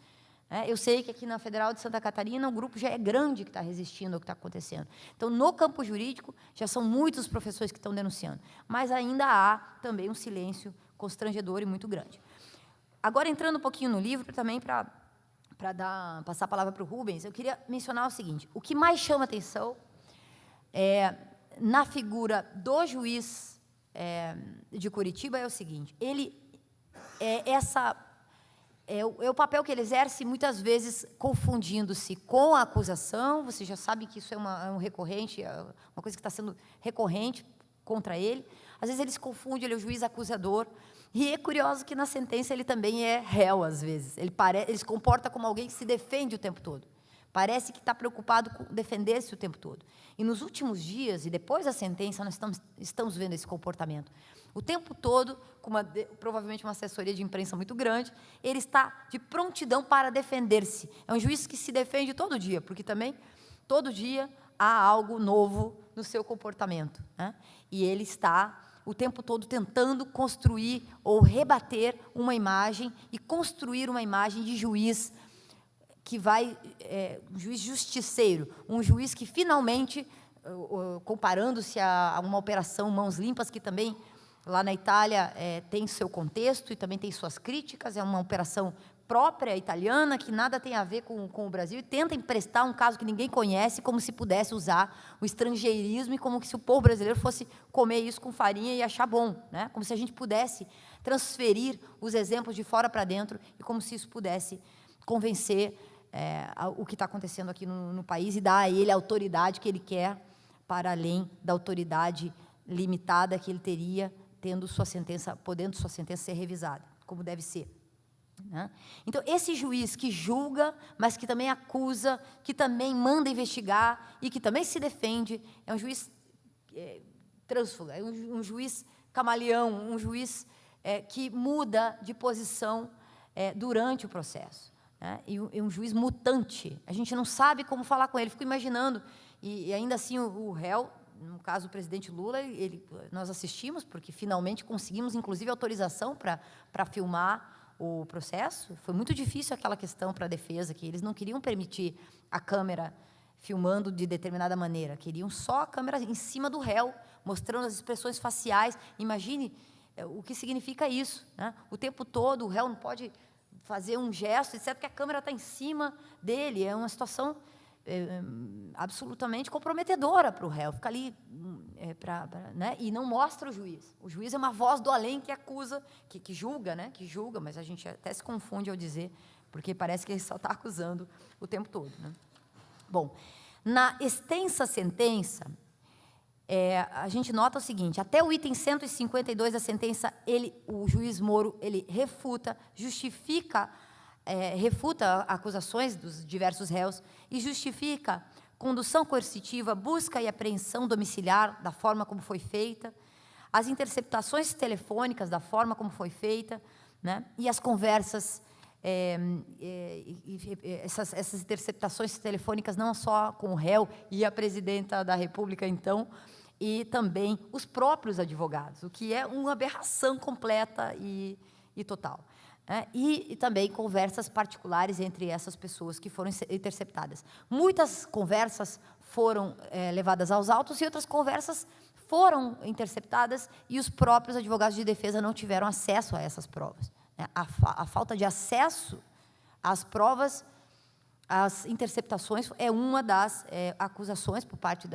Eu sei que aqui na Federal de Santa Catarina o grupo já é grande que está resistindo ao que está acontecendo. Então, no campo jurídico, já são muitos os professores que estão denunciando, mas ainda há também um silêncio constrangedor e muito grande. Agora, entrando um pouquinho no livro, também para passar a palavra para o Rubens, eu queria mencionar o seguinte: o que mais chama atenção na figura do juiz de Curitiba é o seguinte: ele é o papel que ele exerce, muitas vezes confundindo-se com a acusação. Você já sabe que isso é um recorrente, uma coisa que está sendo recorrente contra ele. Às vezes ele se confunde, ele é o juiz acusador. E é curioso que na sentença ele também é réu, às vezes. Ele se comporta como alguém que se defende o tempo todo. Parece que está preocupado com defender-se o tempo todo. E nos últimos dias, e depois da sentença, nós estamos vendo esse comportamento. O tempo todo, com provavelmente uma assessoria de imprensa muito grande, ele está de prontidão para defender-se. É um juiz que se defende todo dia, porque também, todo dia, há algo novo no seu comportamento, né? E ele está o tempo todo tentando construir ou rebater uma imagem e construir uma imagem de juiz que vai, um juiz justiceiro, um juiz que finalmente, comparando-se a uma operação Mãos Limpas, que também lá na Itália tem seu contexto e também tem suas críticas, é uma operação própria italiana, que nada tem a ver com o Brasil, e tenta emprestar um caso que ninguém conhece, como se pudesse usar o estrangeirismo e como se o povo brasileiro fosse comer isso com farinha e achar bom, né? Como se a gente pudesse transferir os exemplos de fora para dentro e como se isso pudesse convencer o que está acontecendo aqui no país e dar a ele a autoridade que ele quer, para além da autoridade limitada que ele teria, podendo sua sentença ser revisada, como deve ser. Então, esse juiz que julga, mas que também acusa, que também manda investigar e que também se defende, é um juiz trânsfuga, é um juiz camaleão, um juiz que muda de posição durante o processo, né? E um juiz mutante. A gente não sabe como falar com ele. Fico imaginando, e ainda assim o réu, no caso o presidente Lula, nós assistimos, porque finalmente conseguimos, inclusive, autorização para filmar o processo. Foi muito difícil aquela questão para a defesa, que eles não queriam permitir a câmera filmando de determinada maneira, queriam só a câmera em cima do réu, mostrando as expressões faciais. Imagine o que significa isso, né? O tempo todo o réu não pode fazer um gesto, exceto que a câmera está em cima dele. É uma situação absolutamente comprometedora para o réu, fica ali, né? E não mostra o juiz. O juiz é uma voz do além que acusa, que julga, né? Que julga, mas a gente até se confunde ao dizer, porque parece que ele só está acusando o tempo todo, né? Bom, na extensa sentença, a gente nota o seguinte: até o item 152 da sentença, o juiz Moro, ele refuta, refuta acusações dos diversos réus e justifica condução coercitiva, busca e apreensão domiciliar da forma como foi feita, as interceptações telefônicas da forma como foi feita, né? E as conversas, essas interceptações telefônicas não só com o réu e a presidenta da República, então, e também os próprios advogados, o que é uma aberração completa e total. E também conversas particulares entre essas pessoas que foram interceptadas. Muitas conversas foram levadas aos autos e outras conversas foram interceptadas e os próprios advogados de defesa não tiveram acesso a essas provas. A falta de acesso às provas, às interceptações, é uma das acusações por parte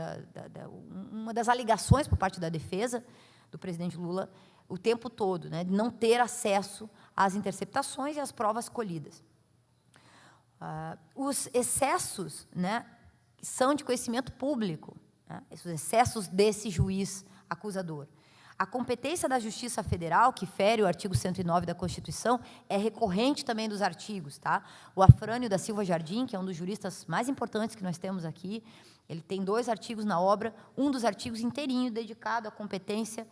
uma das alegações por parte da defesa do presidente Lula o tempo todo, de não ter acesso às interceptações e às provas colhidas. Os excessos, são de conhecimento público, esses excessos desse juiz acusador. A competência da Justiça Federal, que fere o artigo 109 da Constituição, é recorrente também dos artigos. O Afrânio da Silva Jardim, que é um dos juristas mais importantes que nós temos aqui, ele tem 2 artigos na obra, um dos artigos inteirinho dedicado à competência,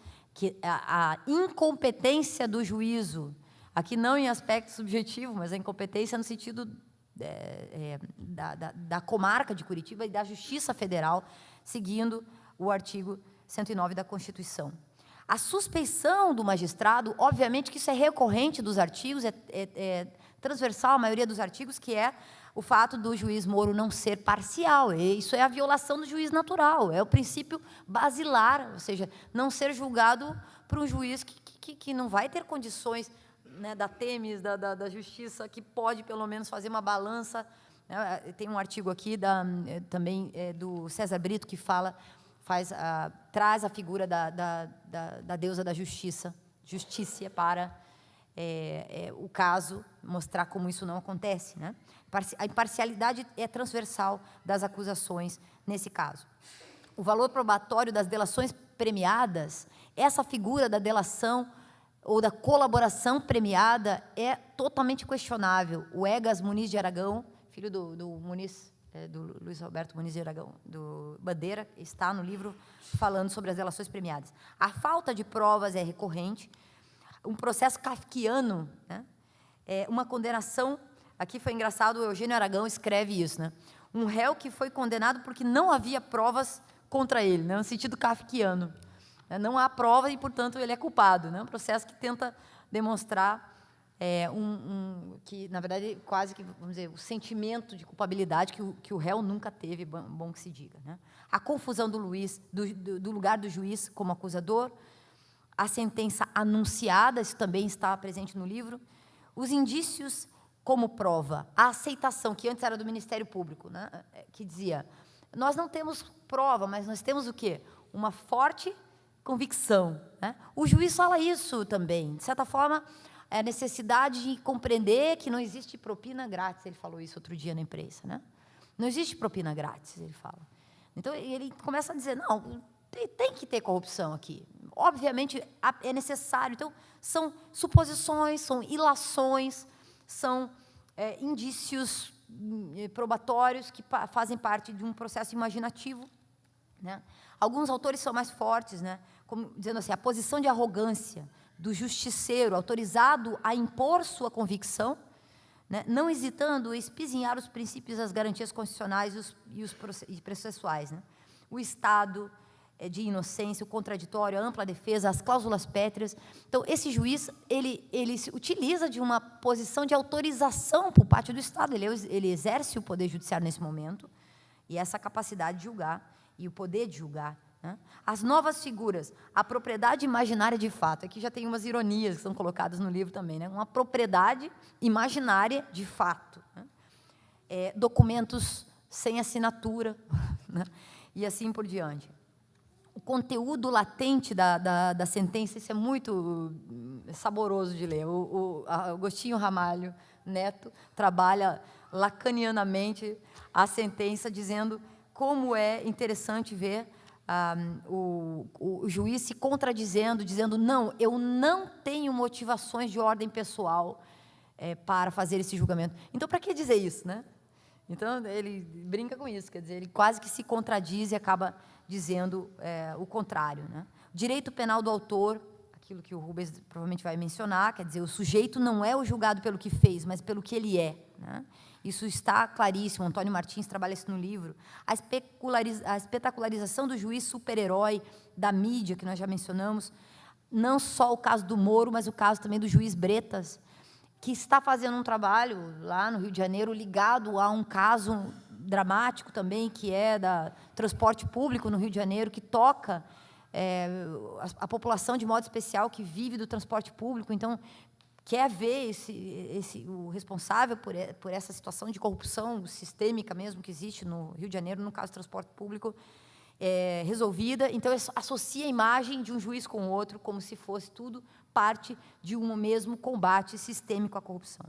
a incompetência do juízo, aqui não em aspecto subjetivo, mas a incompetência no sentido da comarca de Curitiba e da Justiça Federal, seguindo o artigo 109 da Constituição. A suspeição do magistrado, obviamente que isso é recorrente dos artigos, é transversal à maioria dos artigos, que é o fato do juiz Moro não ser parcial. Isso é a violação do juiz natural, é o princípio basilar, ou seja, não ser julgado por um juiz que não vai ter condições, da TEMES, da Justiça, que pode, pelo menos, fazer uma balança. Tem um artigo aqui também do César Brito, que traz a figura da deusa da justiça para o caso, mostrar como isso não acontece. A imparcialidade é transversal das acusações nesse caso. O valor probatório das delações premiadas, essa figura da delação ou da colaboração premiada é totalmente questionável. O Egas Muniz de Aragão, filho do Muniz, do Luiz Roberto Muniz de Aragão, do Bandeira, está no livro falando sobre as delações premiadas. A falta de provas é recorrente, um processo kafkiano, uma condenação, aqui foi engraçado, o Eugênio Aragão escreve isso, um réu que foi condenado porque não havia provas contra ele, no sentido kafkiano. Não há prova e, portanto, ele é culpado. Um processo que tenta demonstrar que, na verdade, quase que, vamos dizer, o sentimento de culpabilidade que o réu nunca teve, bom que se diga. A confusão do lugar do juiz como acusador, a sentença anunciada, isso também está presente no livro, os indícios como prova, a aceitação, que antes era do Ministério Público, que dizia, nós não temos prova, mas nós temos o quê? Uma forte convicção. O juiz fala isso também, de certa forma, a necessidade de compreender que não existe propina grátis, ele falou isso outro dia na imprensa, Não existe propina grátis, ele fala. Então, ele começa a dizer, não, tem que ter corrupção aqui. Obviamente, é necessário. Então, são suposições, são ilações, são indícios probatórios que fazem parte de um processo imaginativo. Alguns autores são mais fortes, como dizendo assim, a posição de arrogância do justiceiro autorizado a impor sua convicção, não hesitando em espizinhar os princípios das garantias constitucionais e processuais. O estado de inocência, o contraditório, a ampla defesa, as cláusulas pétreas. Então, esse juiz, ele se utiliza de uma posição de autorização por parte do Estado, ele exerce o poder judiciário nesse momento, e essa capacidade de julgar, e o poder de julgar. As novas figuras, a propriedade imaginária de fato, aqui já tem umas ironias que são colocadas no livro também, uma propriedade imaginária de fato, documentos sem assinatura, e assim por diante. O conteúdo latente da sentença, isso é muito saboroso de ler. O Agostinho Ramalho Neto trabalha lacanianamente a sentença, dizendo como é interessante ver o juiz se contradizendo, dizendo, não, eu não tenho motivações de ordem pessoal para fazer esse julgamento. Então, para que dizer isso, Então, ele brinca com isso, quer dizer, ele quase que se contradiz e acaba dizendo o contrário. Direito penal do autor, aquilo que o Rubens provavelmente vai mencionar, quer dizer, o sujeito não é o julgado pelo que fez, mas pelo que ele é, né? Isso está claríssimo, Antônio Martins trabalha isso no livro. A espetacularização do juiz super-herói, da mídia, que nós já mencionamos, não só o caso do Moro, mas o caso também do juiz Bretas, que está fazendo um trabalho lá no Rio de Janeiro ligado a um caso dramático também, que é da transporte público no Rio de Janeiro, que toca a população de modo especial que vive do transporte público. Então, quer ver o responsável por essa situação de corrupção sistêmica mesmo que existe no Rio de Janeiro, no caso do transporte público, resolvida. Então, associa a imagem de um juiz com o outro, como se fosse tudo parte de um mesmo combate sistêmico à corrupção.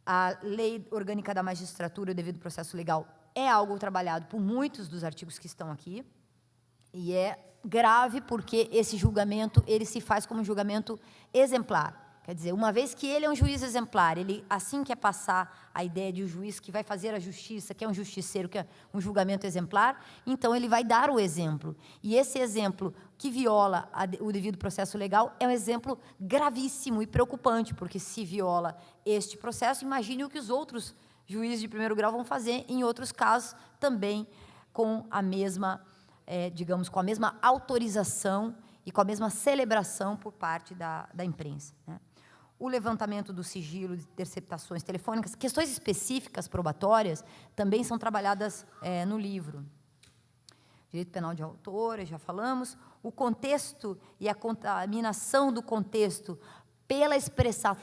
A Lei Orgânica da Magistratura e o devido processo legal é algo trabalhado por muitos dos artigos que estão aqui, e é grave porque esse julgamento ele se faz como um julgamento exemplar. Quer dizer, uma vez que ele é um juiz exemplar, ele assim quer passar a ideia de um juiz que vai fazer a justiça, que é um justiceiro, que é um julgamento exemplar, então ele vai dar o exemplo. E esse exemplo que viola o devido processo legal é um exemplo gravíssimo e preocupante, porque se viola este processo, imagine o que os outros juízes de primeiro grau vão fazer em outros casos também com a mesma, digamos, com a mesma autorização e com a mesma celebração por parte da imprensa, né? O levantamento do sigilo de interceptações telefônicas, questões específicas probatórias, também são trabalhadas no livro. Direito penal de autor, já falamos. O contexto e a contaminação do contexto pela expressão,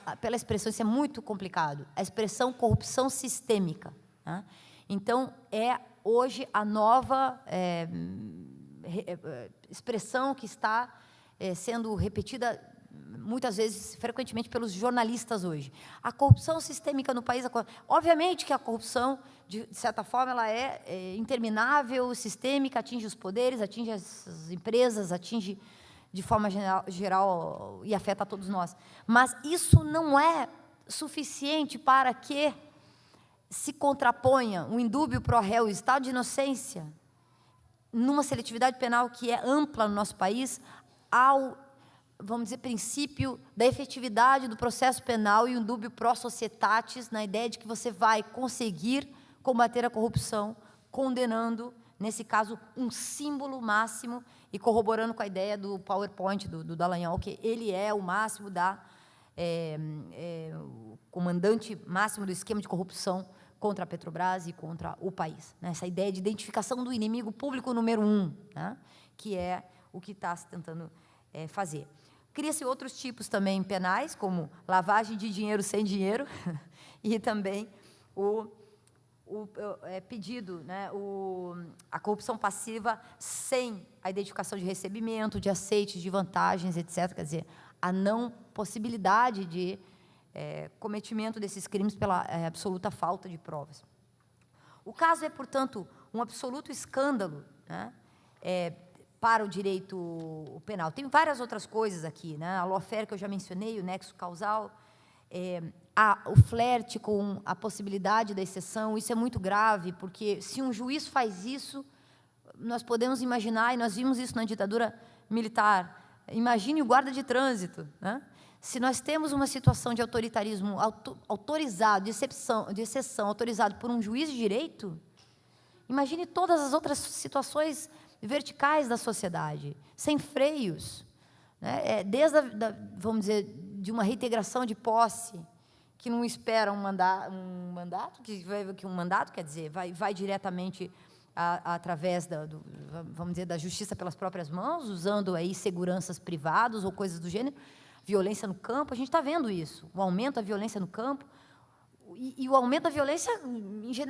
isso é muito complicado, a expressão corrupção sistêmica, né? Então, hoje a nova expressão que está sendo repetida muitas vezes, frequentemente, pelos jornalistas hoje. A corrupção sistêmica no país, obviamente que a corrupção, de certa forma, ela é interminável, sistêmica, atinge os poderes, atinge as empresas, atinge de forma geral e afeta a todos nós. Mas isso não é suficiente para que se contraponha o indúbio pro réu, o estado de inocência, numa seletividade penal que é ampla no nosso país, ao, vamos dizer, princípio da efetividade do processo penal e o indúbio pro societatis, na ideia de que você vai conseguir combater a corrupção, condenando, nesse caso, um símbolo máximo e corroborando com a ideia do PowerPoint do Dallagnol, que ele é o máximo o comandante máximo do esquema de corrupção contra a Petrobras e contra o país, né? Essa ideia de identificação do inimigo público número 1, né? Que é o que está se tentando fazer. Cria-se outros tipos também penais, como lavagem de dinheiro sem dinheiro, e também o pedido, né, a corrupção passiva sem a identificação de recebimento, de aceites, de vantagens, etc. Quer dizer, a não possibilidade de cometimento desses crimes pela absoluta falta de provas. O caso é, portanto, um absoluto escândalo, né, para o direito penal. Tem várias outras coisas aqui, né? A lawfare, que eu já mencionei, o nexo causal, o flerte com a possibilidade da exceção. Isso é muito grave, porque se um juiz faz isso, nós podemos imaginar, e nós vimos isso na ditadura militar, imagine o guarda de trânsito, né? Se nós temos uma situação de autoritarismo autorizado, de exceção autorizado por um juiz de direito, imagine todas as outras situações verticais da sociedade, sem freios, né? Desde vamos dizer, de uma reintegração de posse, que não espera um mandato, que um mandato, quer dizer, vai diretamente através vamos dizer, da justiça pelas próprias mãos, usando aí seguranças privadas ou coisas do gênero, violência no campo. A gente está vendo isso, o aumento da violência no campo, e o aumento da violência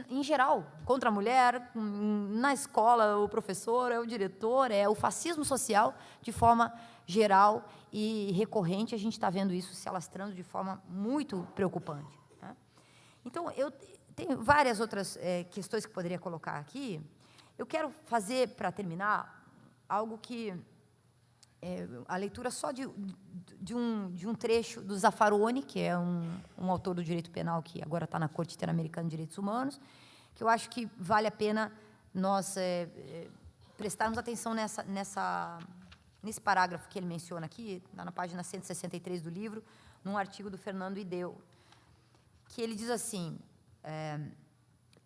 em geral, contra a mulher, na escola, o professor, o diretor, o fascismo social, de forma geral e recorrente. A gente está vendo isso se alastrando de forma muito preocupante, né? Então, eu tenho várias outras questões que poderia colocar aqui. Eu quero fazer, para terminar, algo que a leitura só de um trecho do Zaffaroni, que é um autor do direito penal que agora está na Corte Interamericana de Direitos Humanos, que eu acho que vale a pena nós prestarmos atenção nesse parágrafo que ele menciona aqui, na página 163 do livro, num artigo do Fernando Ideu, que ele diz assim,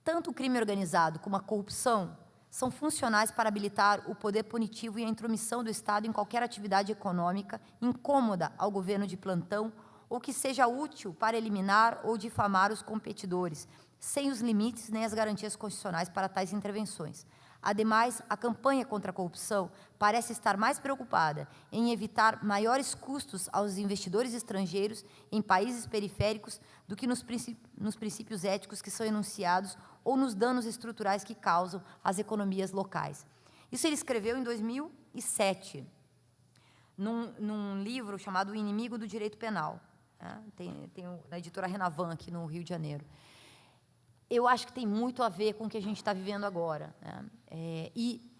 tanto o crime organizado como a corrupção são funcionais para habilitar o poder punitivo e a intromissão do Estado em qualquer atividade econômica incômoda ao governo de plantão ou que seja útil para eliminar ou difamar os competidores, sem os limites nem as garantias constitucionais para tais intervenções. Ademais, a campanha contra a corrupção parece estar mais preocupada em evitar maiores custos aos investidores estrangeiros em países periféricos do que nos princípios éticos que são enunciados ou nos danos estruturais que causam às economias locais. Isso ele escreveu em 2007, num livro chamado O Inimigo do Direito Penal. Tem na editora Renavan, aqui no Rio de Janeiro. Eu acho que tem muito a ver com o que a gente está vivendo agora. E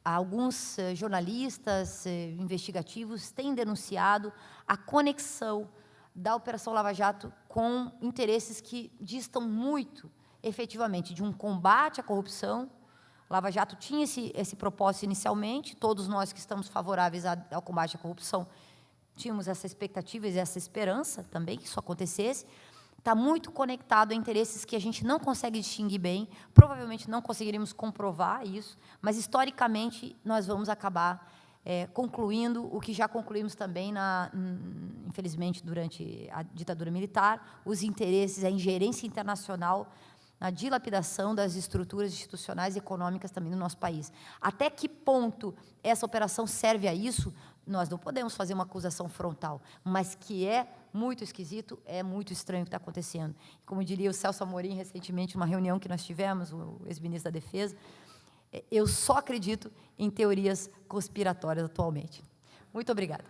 alguns jornalistas investigativos têm denunciado a conexão da Operação Lava Jato com interesses que distam muito, efetivamente, de um combate à corrupção. Lava Jato tinha esse propósito inicialmente, todos nós que estamos favoráveis ao combate à corrupção tínhamos essa expectativa e essa esperança também que isso acontecesse. Está muito conectado a interesses que a gente não consegue distinguir bem, provavelmente não conseguiríamos comprovar isso, mas, historicamente, nós vamos acabar concluindo o que já concluímos também, infelizmente, durante a ditadura militar, os interesses, a ingerência internacional na dilapidação das estruturas institucionais e econômicas também no nosso país. Até que ponto essa operação serve a isso, nós não podemos fazer uma acusação frontal, mas que é muito esquisito, é muito estranho o que está acontecendo. Como diria o Celso Amorim, recentemente, numa reunião que nós tivemos, o ex-ministro da Defesa, eu só acredito em teorias conspiratórias atualmente. Muito obrigada.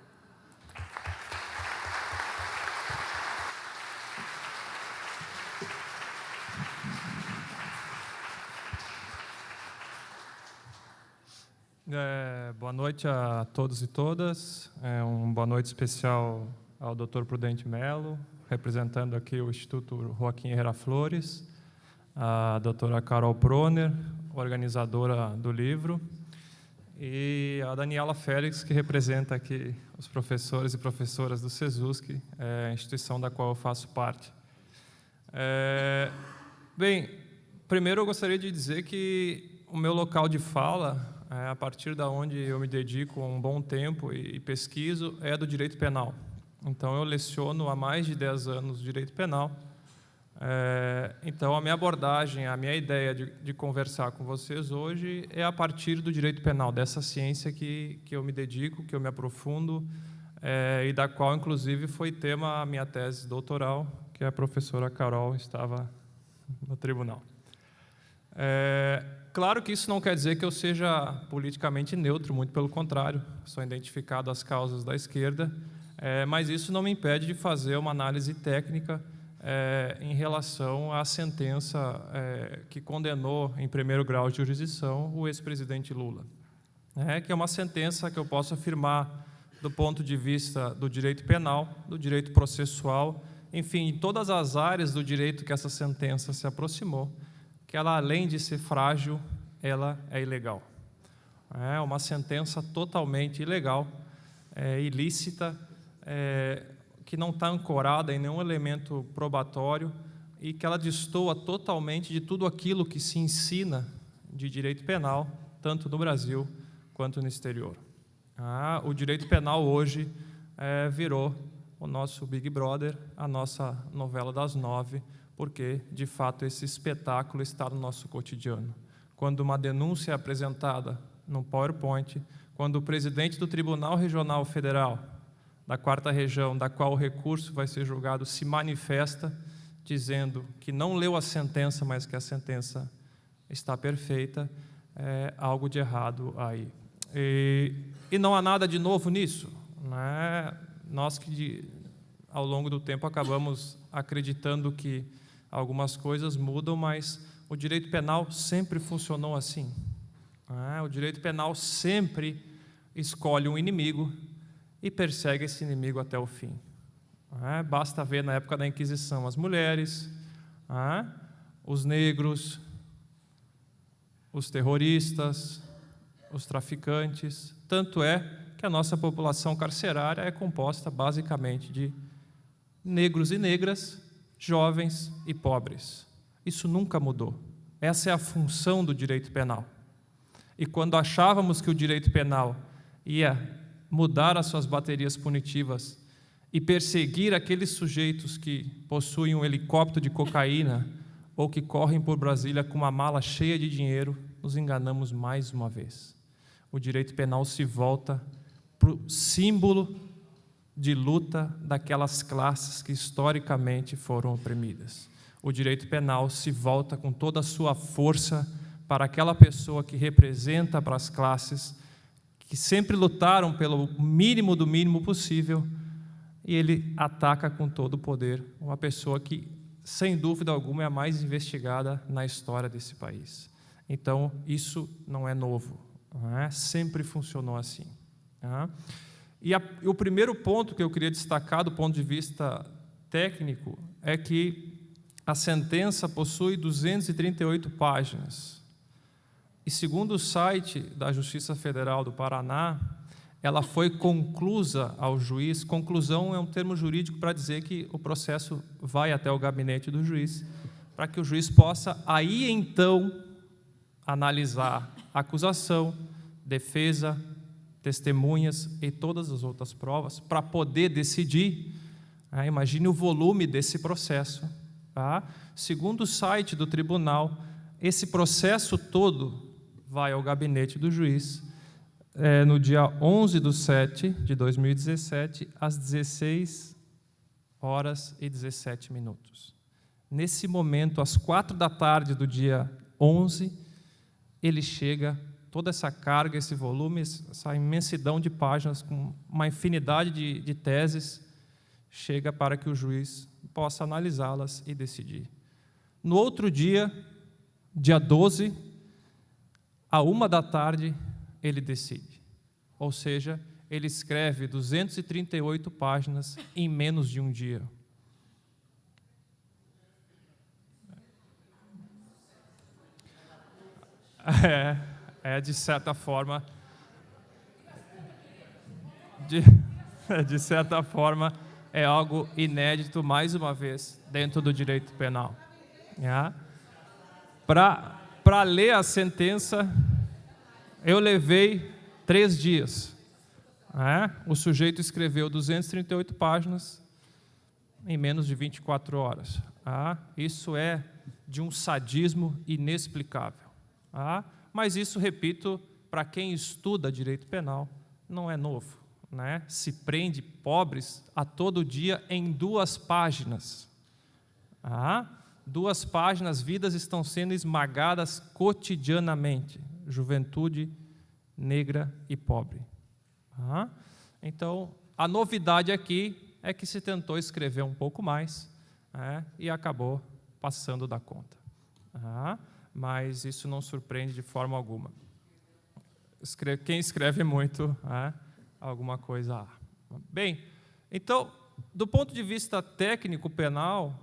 Boa noite a todos e todas. Uma boa noite especial ao Dr. Prudente Mello, representando aqui o Instituto Joaquim Herrera Flores, a doutora Carol Proner, organizadora do livro, e a Daniela Félix, que representa aqui os professores e professoras do CESUSC, a instituição da qual eu faço parte. Bem, primeiro eu gostaria de dizer que o meu local de fala, a partir da onde eu me dedico há um bom tempo e pesquiso, é do direito penal. Então, eu leciono há mais de 10 anos direito penal. Então, a minha abordagem, a minha ideia de conversar com vocês hoje é a partir do direito penal, dessa ciência que eu me dedico, que eu me aprofundo, e da qual, inclusive, foi tema a minha tese doutoral, que a professora Carol estava no tribunal. Claro que isso não quer dizer que eu seja politicamente neutro, muito pelo contrário, sou identificado às causas da esquerda, mas isso não me impede de fazer uma análise técnica em relação à sentença que condenou em primeiro grau de jurisdição o ex-presidente Lula, que é uma sentença que eu posso afirmar do ponto de vista do direito penal, do direito processual, enfim, em todas as áreas do direito que essa sentença se aproximou, que ela, além de ser frágil, ela é ilegal. É uma sentença totalmente ilegal, ilícita, que não está ancorada em nenhum elemento probatório e que ela destoa totalmente de tudo aquilo que se ensina de direito penal, tanto no Brasil quanto no exterior. O direito penal hoje virou o nosso Big Brother, a nossa novela das 9, porque, de fato, esse espetáculo está no nosso cotidiano. Quando uma denúncia é apresentada no PowerPoint, quando o presidente do Tribunal Regional Federal, da 4ª Região, da qual o recurso vai ser julgado, se manifesta, dizendo que não leu a sentença, mas que a sentença está perfeita, é algo de errado aí. E não há nada de novo nisso, né? Nós que, ao longo do tempo, acabamos acreditando que algumas coisas mudam, mas o direito penal sempre funcionou assim. O direito penal sempre escolhe um inimigo e persegue esse inimigo até o fim. Basta ver na época da Inquisição as mulheres, os negros, os terroristas, os traficantes. Tanto é que a nossa população carcerária é composta basicamente de negros e negras, jovens e pobres. Isso nunca mudou. Essa é a função do direito penal. E quando achávamos que o direito penal ia mudar as suas baterias punitivas e perseguir aqueles sujeitos que possuem um helicóptero de cocaína ou que correm por Brasília com uma mala cheia de dinheiro, nos enganamos mais uma vez. O direito penal se volta para o símbolo de luta daquelas classes que historicamente foram oprimidas. O direito penal se volta com toda a sua força para aquela pessoa que representa para as classes que sempre lutaram pelo mínimo do mínimo possível, e ele ataca com todo o poder uma pessoa que, sem dúvida alguma, é a mais investigada na história desse país. Então, isso não é novo, não é? Sempre funcionou assim. Tá? E o primeiro ponto que eu queria destacar do ponto de vista técnico é que a sentença possui 238 páginas. E segundo o site da Justiça Federal do Paraná, ela foi conclusa ao juiz. Conclusão é um termo jurídico para dizer que o processo vai até o gabinete do juiz, para que o juiz possa aí então analisar a acusação, defesa, testemunhas e todas as outras provas, para poder decidir. Imagine o volume desse processo. Tá? Segundo o site do tribunal, esse processo todo vai ao gabinete do juiz no dia 11/7/2017, às 16h17. Nesse momento, às 4h do dia 11, ele chega, toda essa carga, esse volume, essa imensidão de páginas, com uma infinidade de teses, chega para que o juiz possa analisá-las e decidir. No outro dia, dia 12, à 1h, ele decide. Ou seja, ele escreve 238 páginas em menos de um dia. De certa forma, de certa forma, é algo inédito, mais uma vez, dentro do direito penal. Para ler a sentença, eu levei 3 dias. O sujeito escreveu 238 páginas em menos de 24 horas. Isso é de um sadismo inexplicável. Mas isso, repito, para quem estuda direito penal, não é novo. Se prende pobres a todo dia em 2 páginas. 2 páginas, vidas estão sendo esmagadas cotidianamente. Juventude negra e pobre. Então, a novidade aqui é que se tentou escrever um pouco mais e acabou passando da conta. Mas isso não surpreende de forma alguma. Quem escreve muito, alguma coisa há. Bem, então, do ponto de vista técnico penal,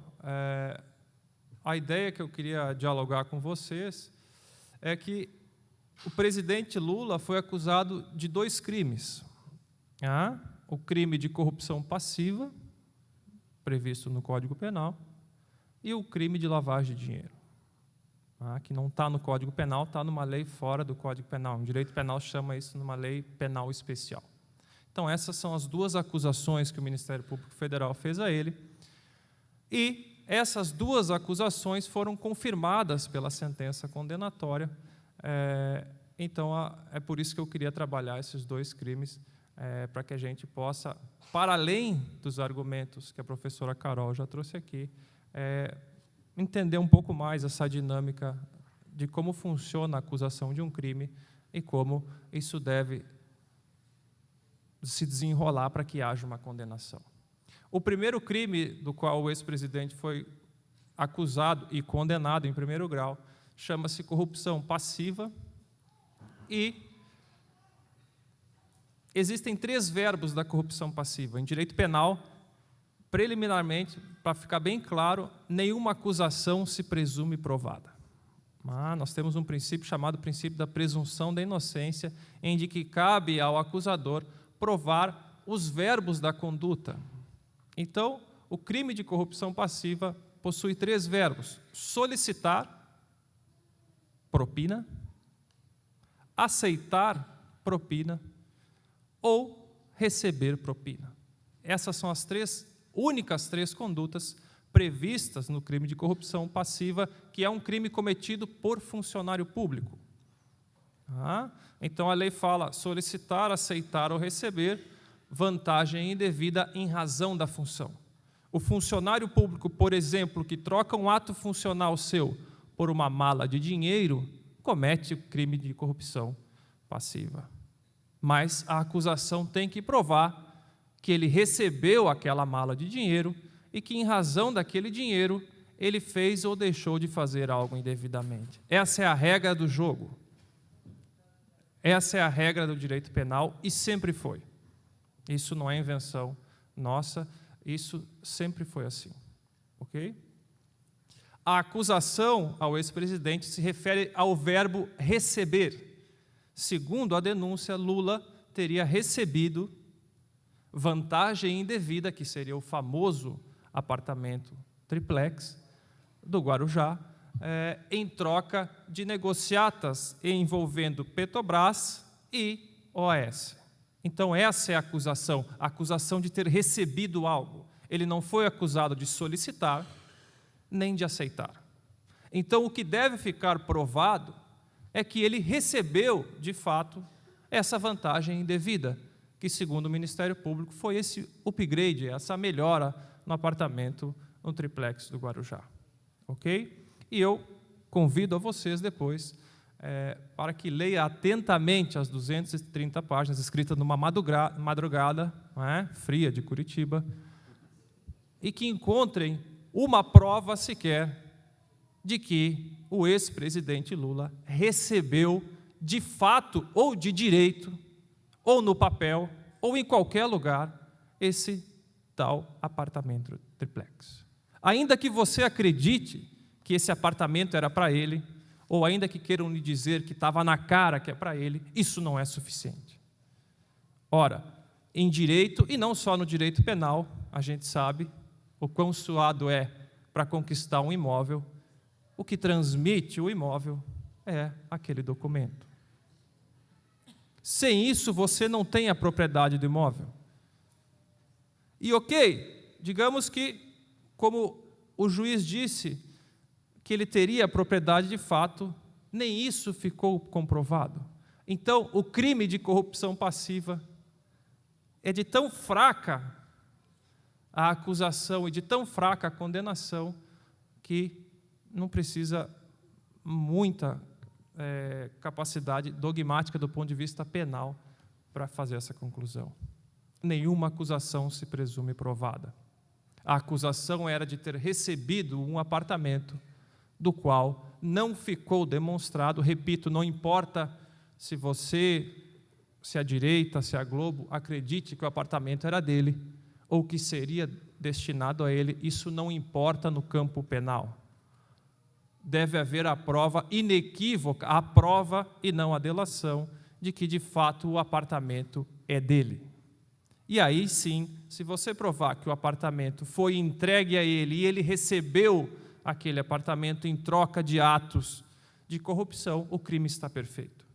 a ideia que eu queria dialogar com vocês é que o presidente Lula foi acusado de 2 crimes. O crime de corrupção passiva, previsto no Código Penal, e o crime de lavagem de dinheiro, que não está no Código Penal, está numa lei fora do Código Penal. O direito penal chama isso numa lei penal especial. Então, essas são as 2 acusações que o Ministério Público Federal fez a ele, e essas 2 acusações foram confirmadas pela sentença condenatória. Então, é por isso que eu queria trabalhar esses 2 crimes, para que a gente possa, para além dos argumentos que a professora Carol já trouxe aqui, entender um pouco mais essa dinâmica de como funciona a acusação de um crime e como isso deve se desenrolar para que haja uma condenação. O primeiro crime do qual o ex-presidente foi acusado e condenado em primeiro grau chama-se corrupção passiva, e existem 3 verbos da corrupção passiva. Em direito penal, preliminarmente, para ficar bem claro, nenhuma acusação se presume provada. Nós temos um princípio chamado princípio da presunção da inocência, em que cabe ao acusador provar os verbos da conduta. Então, o crime de corrupção passiva possui 3 verbos: solicitar propina, aceitar propina ou receber propina. Essas são as únicas três condutas previstas no crime de corrupção passiva, que é um crime cometido por funcionário público. Então, a lei fala solicitar, aceitar ou receber vantagem indevida em razão da função. O funcionário público, por exemplo, que troca um ato funcional seu por uma mala de dinheiro, comete o crime de corrupção passiva. Mas a acusação tem que provar que ele recebeu aquela mala de dinheiro e que, em razão daquele dinheiro, ele fez ou deixou de fazer algo indevidamente. Essa é a regra do jogo. Essa é a regra do direito penal e sempre foi. Isso não é invenção nossa, isso sempre foi assim. Ok? A acusação ao ex-presidente se refere ao verbo receber. Segundo a denúncia, Lula teria recebido vantagem indevida, que seria o famoso apartamento triplex do Guarujá, em troca de negociatas envolvendo Petrobras e OAS. Então, essa é a acusação de ter recebido algo. Ele não foi acusado de solicitar, nem de aceitar. Então, o que deve ficar provado é que ele recebeu, de fato, essa vantagem indevida, que, segundo o Ministério Público, foi esse upgrade, essa melhora no apartamento, no triplex do Guarujá. Ok? E eu convido a vocês depois para que leia atentamente as 230 páginas, escritas numa madrugada fria de Curitiba, e que encontrem uma prova sequer de que o ex-presidente Lula recebeu, de fato ou de direito, ou no papel, ou em qualquer lugar, esse tal apartamento triplex. Ainda que você acredite que esse apartamento era para ele, ou ainda que queiram lhe dizer que estava na cara que é para ele, isso não é suficiente. Ora, em direito, e não só no direito penal, a gente sabe o quão suado é para conquistar um imóvel, o que transmite o imóvel é aquele documento. Sem isso, você não tem a propriedade do imóvel. E ok, digamos que, como o juiz disse, que ele teria a propriedade de fato, nem isso ficou comprovado. Então, o crime de corrupção passiva é de tão fraca a acusação e de tão fraca a condenação que não precisa muita capacidade dogmática do ponto de vista penal para fazer essa conclusão. Nenhuma acusação se presume provada. A acusação era de ter recebido um apartamento do qual não ficou demonstrado, repito, não importa se você, se a direita, se a Globo, acredite que o apartamento era dele ou que seria destinado a ele, isso não importa no campo penal. Deve haver a prova inequívoca, a prova e não a delação, de que de fato o apartamento é dele. E aí sim, se você provar que o apartamento foi entregue a ele e ele recebeu aquele apartamento em troca de atos de corrupção, o crime está perfeito.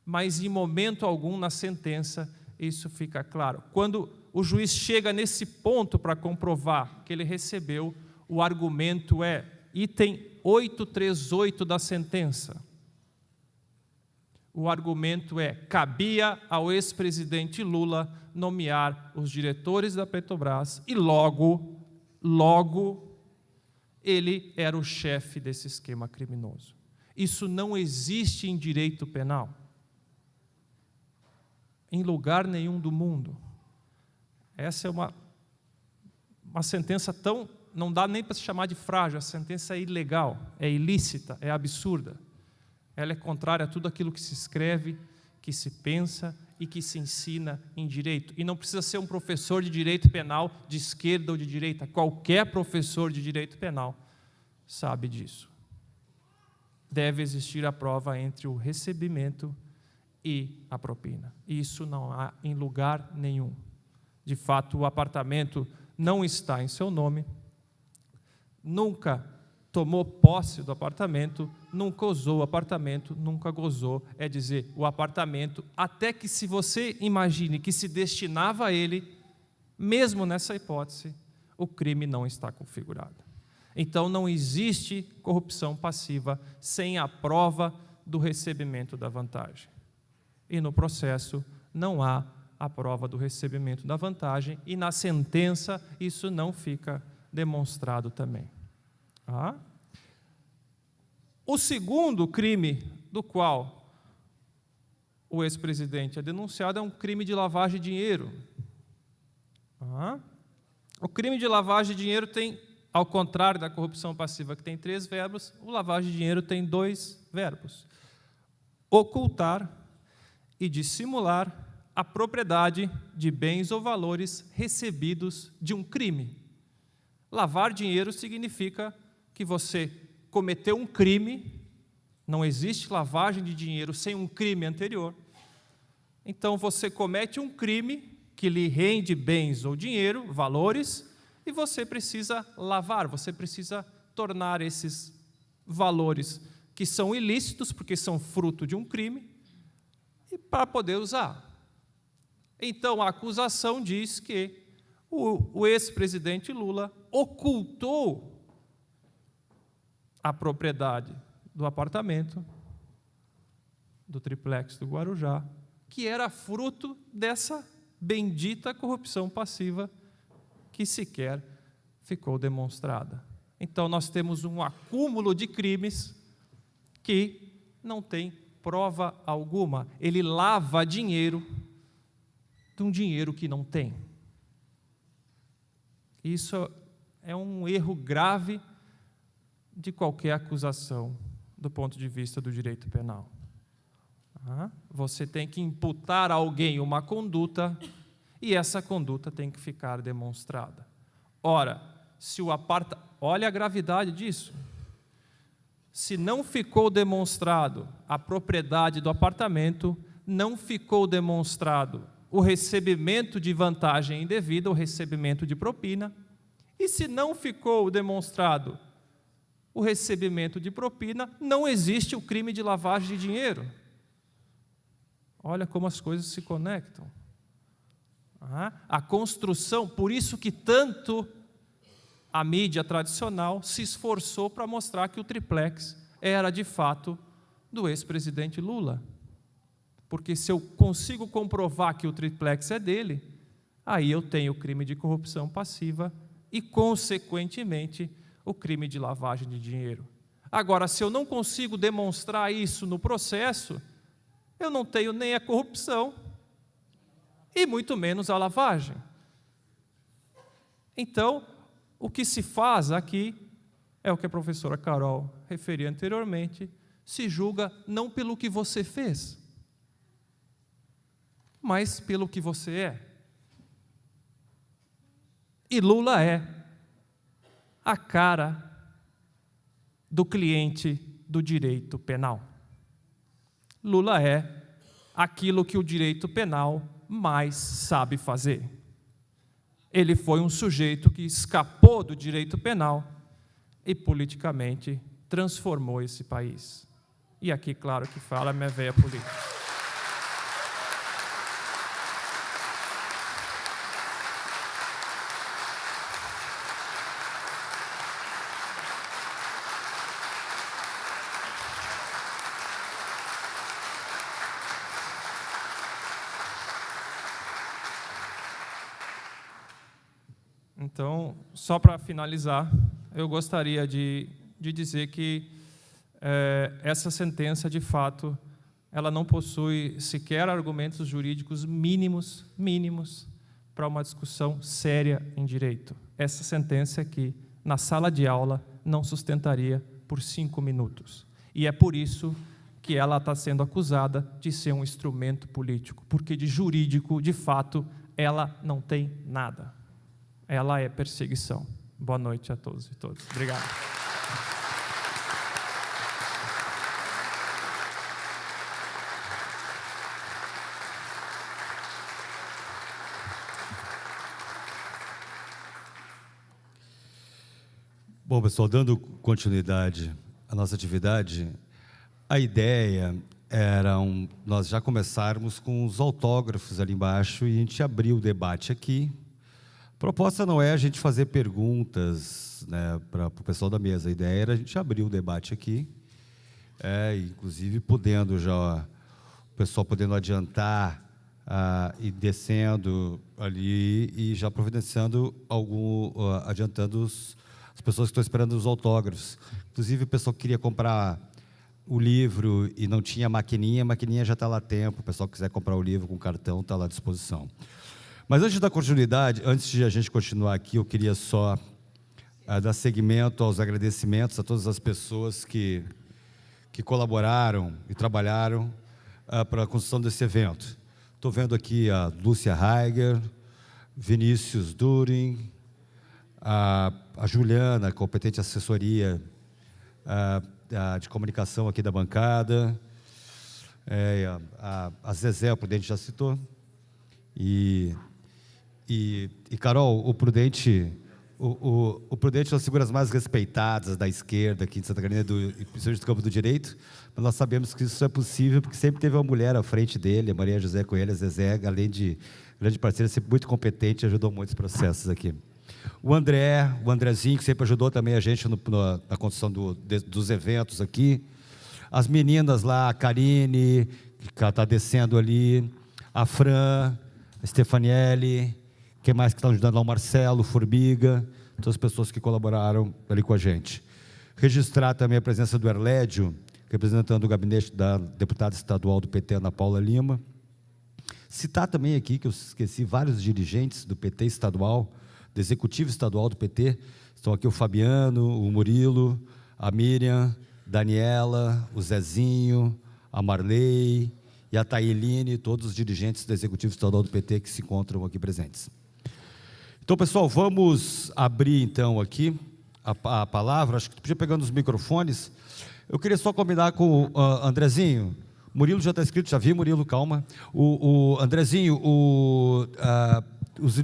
Mas em momento algum na sentença isso fica claro. Quando o juiz chega nesse ponto para comprovar que ele recebeu, o argumento é item 838 da sentença. O argumento é: cabia ao ex-presidente Lula nomear os diretores da Petrobras e logo ele era o chefe desse esquema criminoso. Isso não existe em direito penal. Em lugar nenhum do mundo. Essa é uma sentença tão... não dá nem para se chamar de frágil, a sentença é ilegal, é ilícita, é absurda. Ela é contrária a tudo aquilo que se escreve, que se pensa e que se ensina em direito. E não precisa ser um professor de direito penal de esquerda ou de direita. Qualquer professor de direito penal sabe disso. Deve existir a prova entre o recebimento e a propina. Isso não há em lugar nenhum. De fato, o apartamento não está em seu nome, nunca tomou posse do apartamento, nunca usou o apartamento, nunca gozou, é dizer, o apartamento, até que se você imagine que se destinava a ele, mesmo nessa hipótese, o crime não está configurado. Então, não existe corrupção passiva sem a prova do recebimento da vantagem. E no processo não há a prova do recebimento da vantagem e na sentença isso não fica demonstrado também. O segundo crime do qual o ex-presidente é denunciado é um crime de lavagem de dinheiro. O crime de lavagem de dinheiro tem, ao contrário da corrupção passiva, que tem 3 verbos, o lavagem de dinheiro tem 2 verbos. Ocultar e dissimular a propriedade de bens ou valores recebidos de um crime. Lavar dinheiro significa que você cometeu um crime, não existe lavagem de dinheiro sem um crime anterior. Então, você comete um crime que lhe rende bens ou dinheiro, valores, e você precisa lavar, você precisa tornar esses valores que são ilícitos, porque são fruto de um crime, e para poder usar. Então, a acusação diz que o ex-presidente Lula ocultou a propriedade do apartamento, do triplex do Guarujá, que era fruto dessa bendita corrupção passiva que sequer ficou demonstrada. Então, nós temos um acúmulo de crimes que não tem prova alguma. Ele lava dinheiro de um dinheiro que não tem. Isso é um erro grave de qualquer acusação do ponto de vista do direito penal. Você tem que imputar a alguém uma conduta e essa conduta tem que ficar demonstrada. Ora, se o olha a gravidade disso. Se não ficou demonstrado a propriedade do apartamento, não ficou demonstrado o recebimento de vantagem indevida, o recebimento de propina, e se não ficou demonstrado o recebimento de propina, não existe o crime de lavagem de dinheiro. Olha como as coisas se conectam. A construção, por isso que tanto a mídia tradicional se esforçou para mostrar que o triplex era, de fato, do ex-presidente Lula. Porque se eu consigo comprovar que o triplex é dele, aí eu tenho o crime de corrupção passiva e, consequentemente, o crime de lavagem de dinheiro. Agora, se eu não consigo demonstrar isso no processo, eu não tenho nem a corrupção e muito menos a lavagem. Então, o que se faz aqui é o que a professora Carol referia anteriormente, se julga não pelo que você fez, mas pelo que você é. E Lula é a cara do cliente do direito penal. Lula é aquilo que o direito penal mais sabe fazer. Ele foi um sujeito que escapou do direito penal e politicamente transformou esse país. E aqui, claro, que fala a minha veia política. Então, só para finalizar, eu gostaria de dizer que essa sentença, de fato, ela não possui sequer argumentos jurídicos mínimos para uma discussão séria em direito. Essa sentença aqui, na sala de aula, não sustentaria por 5 minutos. E é por isso que ela está sendo acusada de ser um instrumento político, porque de jurídico, de fato, ela não tem nada. Ela é perseguição. Boa noite a todos e todas. Obrigado. Bom, pessoal, dando continuidade à nossa atividade, a ideia era nós já começarmos com os autógrafos ali embaixo e a gente abrir o debate aqui. A proposta não é a gente fazer perguntas, né, para o pessoal da mesa. A ideia era a gente abrir o debate aqui, inclusive podendo já, o pessoal podendo adiantar e descendo ali e já providenciando adiantando as pessoas que estão esperando os autógrafos. Inclusive, o pessoal que queria comprar o livro e não tinha a maquininha já está lá a tempo. O pessoal que quiser comprar o livro com cartão está lá à disposição. Mas antes da continuidade, antes de a gente continuar aqui, eu queria só dar seguimento aos agradecimentos a todas as pessoas que colaboraram e trabalharam para a construção desse evento. Estou vendo aqui a Lúcia Heiger, Vinícius Durin, a Juliana, competente assessoria de comunicação aqui da bancada, a Zezé, o Prudente já citou, e Carol, o Prudente é uma das figuras mais respeitadas da esquerda aqui de Santa Catarina, principalmente do campo do direito, mas nós sabemos que isso é possível porque sempre teve uma mulher à frente dele, a Maria José Coelho, a Zezé, além de grande parceira, sempre muito competente, ajudou muitos processos aqui. O Andrezinho, que sempre ajudou também a gente na construção dos eventos aqui. As meninas lá, a Karine, que está descendo ali, a Fran, a Stefaniele, quem mais que está ajudando lá? O Marcelo, Formiga, todas as pessoas que colaboraram ali com a gente. Registrar também a presença do Erlédio, representando o gabinete da deputada estadual do PT, Ana Paula Lima. Citar também aqui, que eu esqueci, vários dirigentes do PT estadual, do Executivo Estadual do PT, estão aqui o Fabiano, o Murilo, a Miriam, Daniela, o Zezinho, a Marley e a Tailine, todos os dirigentes do Executivo Estadual do PT que se encontram aqui presentes. Então, pessoal, vamos abrir então aqui a palavra. Acho que tu podia pegar nos microfones. Eu queria só combinar com o Andrezinho. O Murilo já está escrito, já vi, Murilo, calma. O Andrezinho,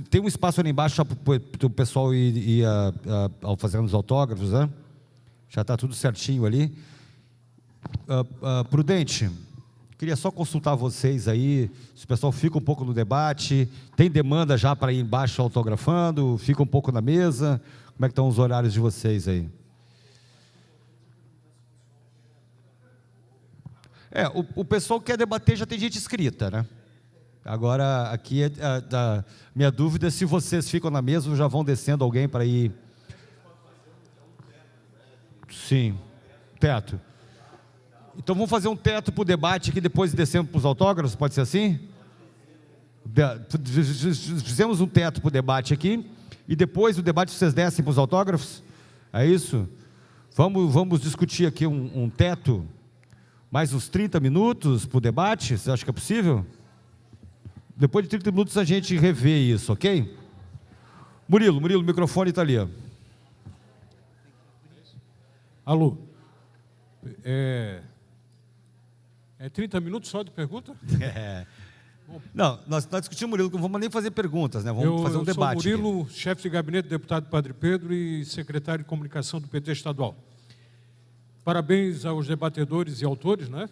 tem um espaço ali embaixo para o pessoal ir fazendo os autógrafos, né? Já está tudo certinho ali. Prudente, queria só consultar vocês aí, se o pessoal fica um pouco no debate, tem demanda já para ir embaixo autografando, fica um pouco na mesa, como é que estão os horários de vocês aí? O pessoal que quer debater já tem gente inscrita, né? Agora, aqui, minha dúvida é se vocês ficam na mesa ou já vão descendo alguém para ir... Sim, teto. Então, vamos fazer um teto para o debate aqui, depois descemos para os autógrafos, pode ser assim? Fizemos um teto para o debate aqui, e depois do debate vocês descem para os autógrafos? É isso? Vamos discutir aqui um teto, mais uns 30 minutos para o debate, você acha que é possível? Depois de 30 minutos a gente revê isso, ok? Murilo, o microfone está ali. Ó. Alô? É 30 minutos só de pergunta? Não, nós discutimos, Murilo, não vamos nem fazer perguntas, né? Vamos fazer um debate. Eu sou Murilo, chefe de gabinete do deputado Padre Pedro e secretário de comunicação do PT estadual. Parabéns aos debatedores e autores, né?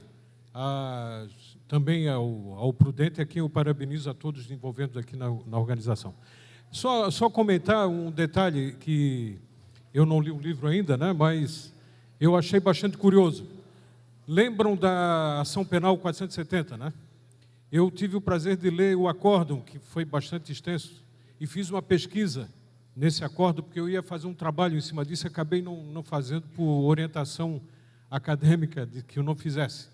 Também ao Prudente, a quem eu parabenizo a todos envolvidos aqui na organização. Só comentar um detalhe que eu não li o livro ainda, né? Mas eu achei bastante curioso. Lembram da ação penal 470, né? Eu tive o prazer de ler o acórdão, que foi bastante extenso, e fiz uma pesquisa nesse acórdão, porque eu ia fazer um trabalho em cima disso e acabei não fazendo por orientação acadêmica de que eu não fizesse.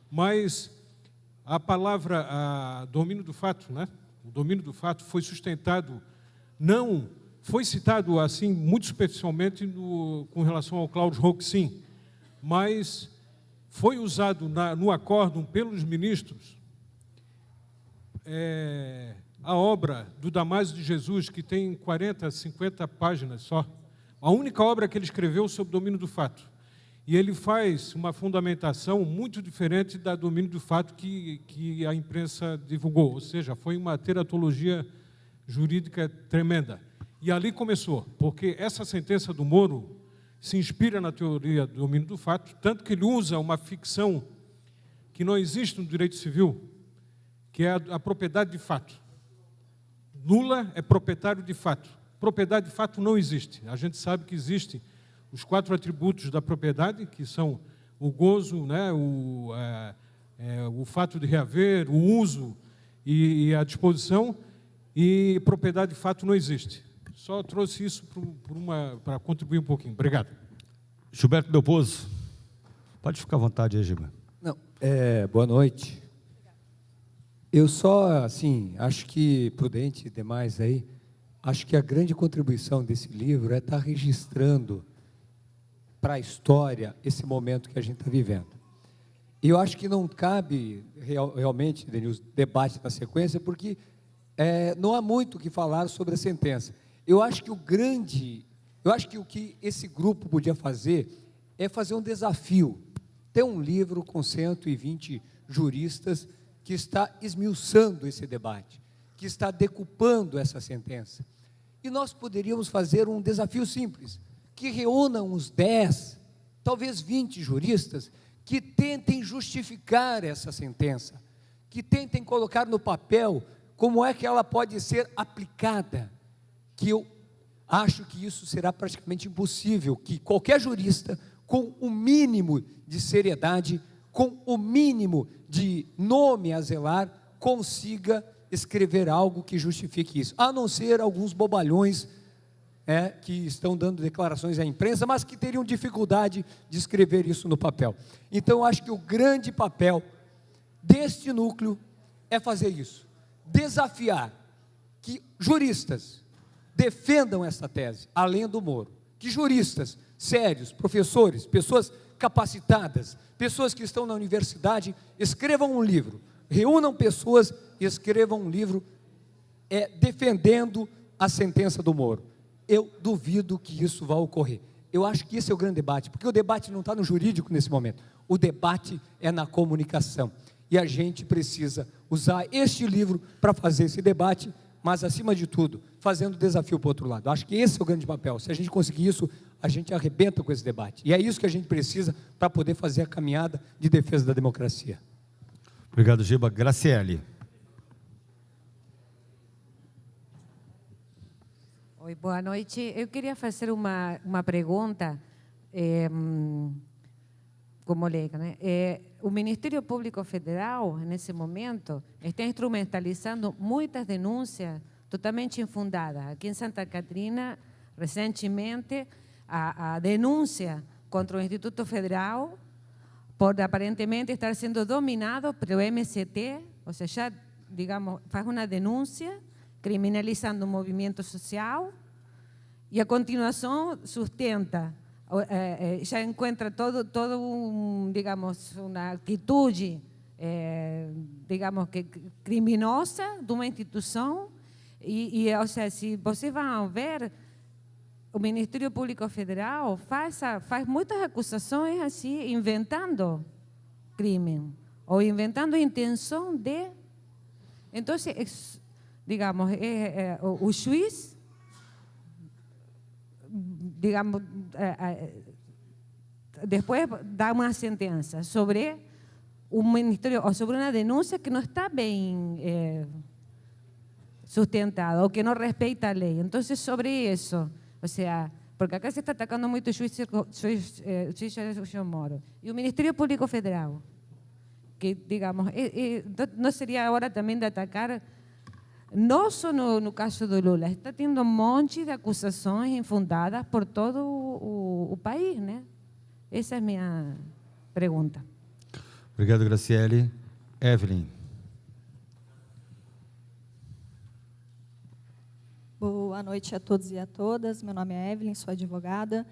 Mas a palavra domínio do fato, né? O domínio do fato foi sustentado, não foi citado assim muito superficialmente com relação ao Klaus Hock, sim, mas foi usado no acórdão pelos ministros a obra do Damásio de Jesus, que tem 40, 50 páginas só, a única obra que ele escreveu sobre o domínio do fato. E ele faz uma fundamentação muito diferente da domínio do fato que a imprensa divulgou, ou seja, foi uma teratologia jurídica tremenda. E ali começou, porque essa sentença do Moro se inspira na teoria do domínio do fato, tanto que ele usa uma ficção que não existe no direito civil, que é a propriedade de fato. Lula é proprietário de fato. Propriedade de fato não existe. A gente sabe que existem os 4 atributos da propriedade, que são o gozo, né, o fato de reaver, o uso e a disposição, e propriedade de fato não existe. Só trouxe isso para contribuir um pouquinho. Obrigado. Gilberto Delposo. Pode ficar à vontade aí, Gilberto. Não, boa noite. Eu só, assim, acho que, prudente e demais aí, acho que a grande contribuição desse livro é estar registrando para a história esse momento que a gente está vivendo. E eu acho que não cabe realmente, Denilson, debate na sequência, porque não há muito o que falar sobre a sentença. Eu acho que o que esse grupo podia fazer é fazer um desafio. Tem um livro com 120 juristas que está esmiuçando esse debate, que está decupando essa sentença. E nós poderíamos fazer um desafio simples, que reúna uns 10, talvez 20 juristas, que tentem justificar essa sentença, que tentem colocar no papel como é que ela pode ser aplicada, que eu acho que isso será praticamente impossível, que qualquer jurista, com o mínimo de seriedade, com o mínimo de nome a zelar, consiga escrever algo que justifique isso, a não ser alguns bobalhões que estão dando declarações à imprensa, mas que teriam dificuldade de escrever isso no papel. Então, eu acho que o grande papel deste núcleo é fazer isso, desafiar que juristas defendam essa tese, além do Moro, que juristas sérios, professores, pessoas capacitadas, pessoas que estão na universidade, escrevam um livro, reúnam pessoas e escrevam um livro defendendo a sentença do Moro. Eu duvido que isso vá ocorrer. Eu acho que esse é o grande debate, porque o debate não está no jurídico nesse momento, o debate é na comunicação, e a gente precisa usar este livro para fazer esse debate, mas acima de tudo, fazendo desafio para o outro lado. Acho que esse é o grande papel. Se a gente conseguir isso, a gente arrebenta com esse debate, e é isso que a gente precisa para poder fazer a caminhada de defesa da democracia. Obrigado, Giba. Graciele. Oi, boa noite. Eu queria fazer uma pergunta como leiga, né? O Ministério Público Federal, nesse momento, está instrumentalizando muitas denúncias totalmente infundadas. Aqui em Santa Catarina, recentemente, a denúncia contra o Instituto Federal por aparentemente estar sendo dominado pelo MST, ou seja, digamos, faz uma denúncia criminalizando um movimento social e, a continuação, sustenta, já encontra todo digamos, uma atitude, digamos, que criminosa de uma instituição ou seja, se vocês vão ver, o Ministério Público Federal faz muitas acusações assim, inventando crime, ou inventando intenção de... Então, digamos, o juiz, digamos, depois dá uma sentença sobre um ministério, ou sobre uma denúncia que não está bem sustentada, ou que não respeita a lei. Então, sobre isso, ou seja, porque acá se está atacando muito o juiz Sérgio Moro. E o Ministério Público Federal, que, digamos, não seria a hora também de atacar, não só no caso do Lula, está tendo um monte de acusações infundadas por todo o país, né? Essa é a minha pergunta. Obrigado, Graciele. Evelyn. Boa noite a todos e a todas. Meu nome é Evelyn, sou advogada.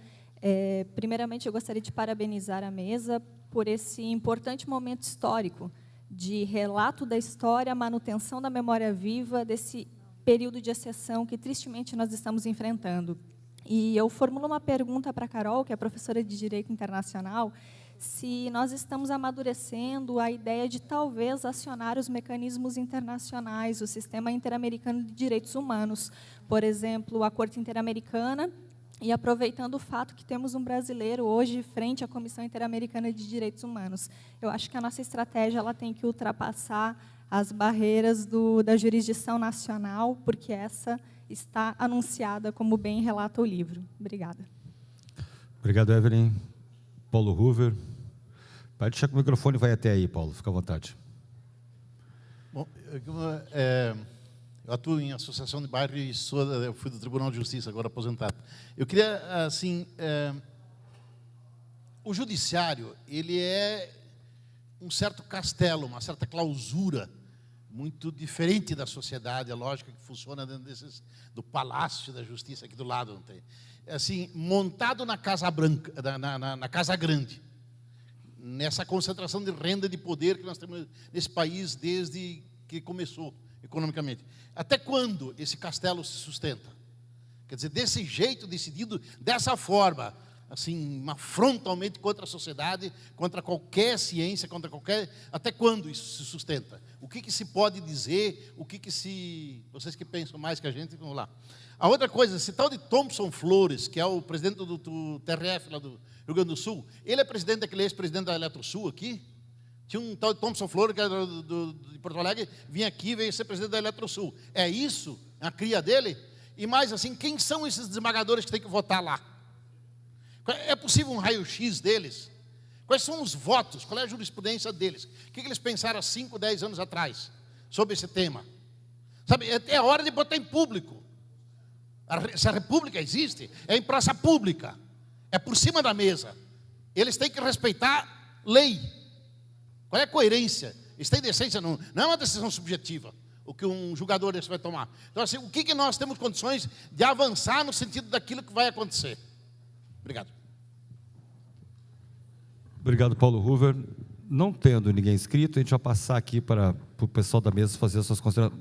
Primeiramente, eu gostaria de parabenizar a mesa por esse importante momento histórico de relato da história, manutenção da memória viva desse período de exceção que, tristemente, nós estamos enfrentando. E eu formulo uma pergunta para a Carol, que é professora de Direito Internacional, se nós estamos amadurecendo a ideia de talvez acionar os mecanismos internacionais, o Sistema Interamericano de Direitos Humanos. Por exemplo, a Corte Interamericana e aproveitando o fato que temos um brasileiro hoje frente à Comissão Interamericana de Direitos Humanos. Eu acho que a nossa estratégia ela tem que ultrapassar as barreiras da jurisdição nacional, porque essa está anunciada, como bem relata o livro. Obrigada. Obrigado, Evelyn. Paulo Hoover. Vai deixar que o microfone vai até aí, Paulo. Fica à vontade. Bom, eu atuo em associação de bairro e eu fui do Tribunal de Justiça, agora aposentado. Eu queria, assim, o judiciário, ele é um certo castelo, uma certa clausura, muito diferente da sociedade, a lógica que funciona dentro do Palácio da Justiça, aqui do lado, não tem? Assim, montado na Casa Branca, na Casa Grande, nessa concentração de renda e de poder que nós temos nesse país desde que começou economicamente. Até quando esse castelo se sustenta? Quer dizer, desse jeito, decidido dessa forma, assim, frontalmente contra a sociedade, contra qualquer ciência, contra qualquer... Até quando isso se sustenta? O que se pode dizer? O que se... Vocês que pensam mais que a gente, vamos lá. A outra coisa, esse tal de Thompson Flores, que é o presidente do TRF lá do Rio Grande do Sul, ele é presidente daquele ex-presidente da Eletrosul aqui. Tinha um tal de Thompson Flores, que era de Porto Alegre, vinha aqui e veio ser presidente da Eletrosul. É isso? A cria dele? E mais assim, quem são esses desembargadores que têm que votar lá? É possível um raio-x deles? Quais são os votos? Qual é a jurisprudência deles? O que eles pensaram há 5, 10 anos atrás sobre esse tema? Sabe, é hora de botar em público. Se a república existe, é em praça pública. É por cima da mesa. Eles têm que respeitar lei. Qual é a coerência? Eles têm decência? Não é uma decisão subjetiva o que um julgador desse vai tomar. Então, assim, o que nós temos condições de avançar no sentido daquilo que vai acontecer? Obrigado. Obrigado, Paulo Hoover. Não tendo ninguém inscrito, a gente vai passar aqui para o pessoal da mesa fazer as suas considerações.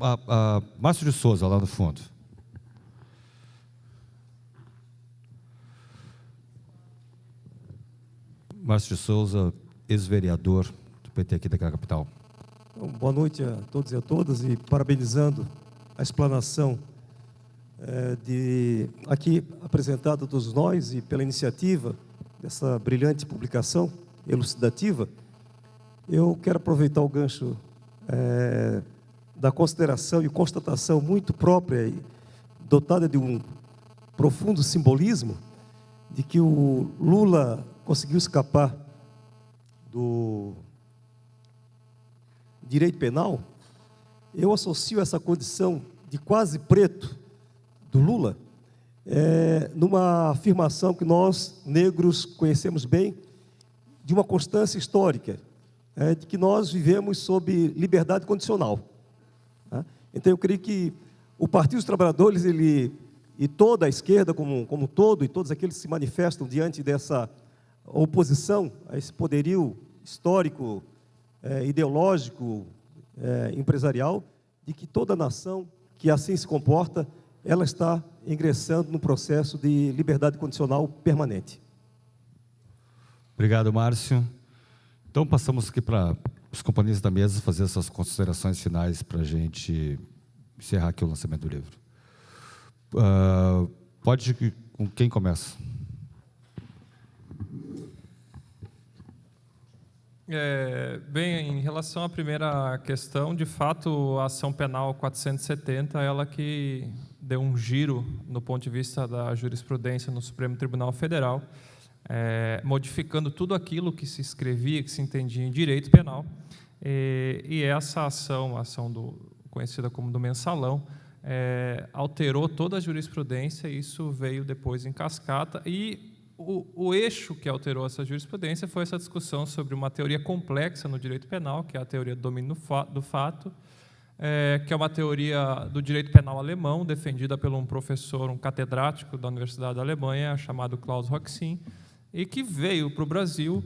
Márcio de Souza, lá no fundo. Márcio de Souza, ex-vereador do PT aqui da capital. Então, boa noite a todos e a todas, e parabenizando a explanação aqui apresentada a todos nós e pela iniciativa dessa brilhante publicação elucidativa. Eu quero aproveitar o gancho da consideração e constatação muito própria e dotada de um profundo simbolismo de que o Lula conseguiu escapar do direito penal. Eu associo essa condição de quase preto do Lula numa afirmação que nós, negros, conhecemos bem, de uma constância histórica, de que nós vivemos sob liberdade condicional. Então, eu creio que o Partido dos Trabalhadores, e toda a esquerda como um todo, e todos aqueles que se manifestam diante dessa oposição a esse poderio histórico, ideológico, empresarial, de que toda nação que assim se comporta, ela está ingressando no processo de liberdade condicional permanente. Obrigado, Márcio. Então, passamos aqui para os companheiros da mesa fazer essas considerações finais para a gente encerrar aqui o lançamento do livro. Com quem começa? Bem, em relação à primeira questão, de fato, a ação penal 470, ela que deu um giro no ponto de vista da jurisprudência no Supremo Tribunal Federal, modificando tudo aquilo que se escrevia, que se entendia em direito penal, e essa ação, a ação conhecida como do mensalão, alterou toda a jurisprudência, e isso veio depois em cascata, e o eixo que alterou essa jurisprudência foi essa discussão sobre uma teoria complexa no direito penal, que é a teoria do domínio do fato, que é uma teoria do direito penal alemão, defendida por um professor, um catedrático da Universidade da Alemanha, chamado Klaus Roxin, e que veio para o Brasil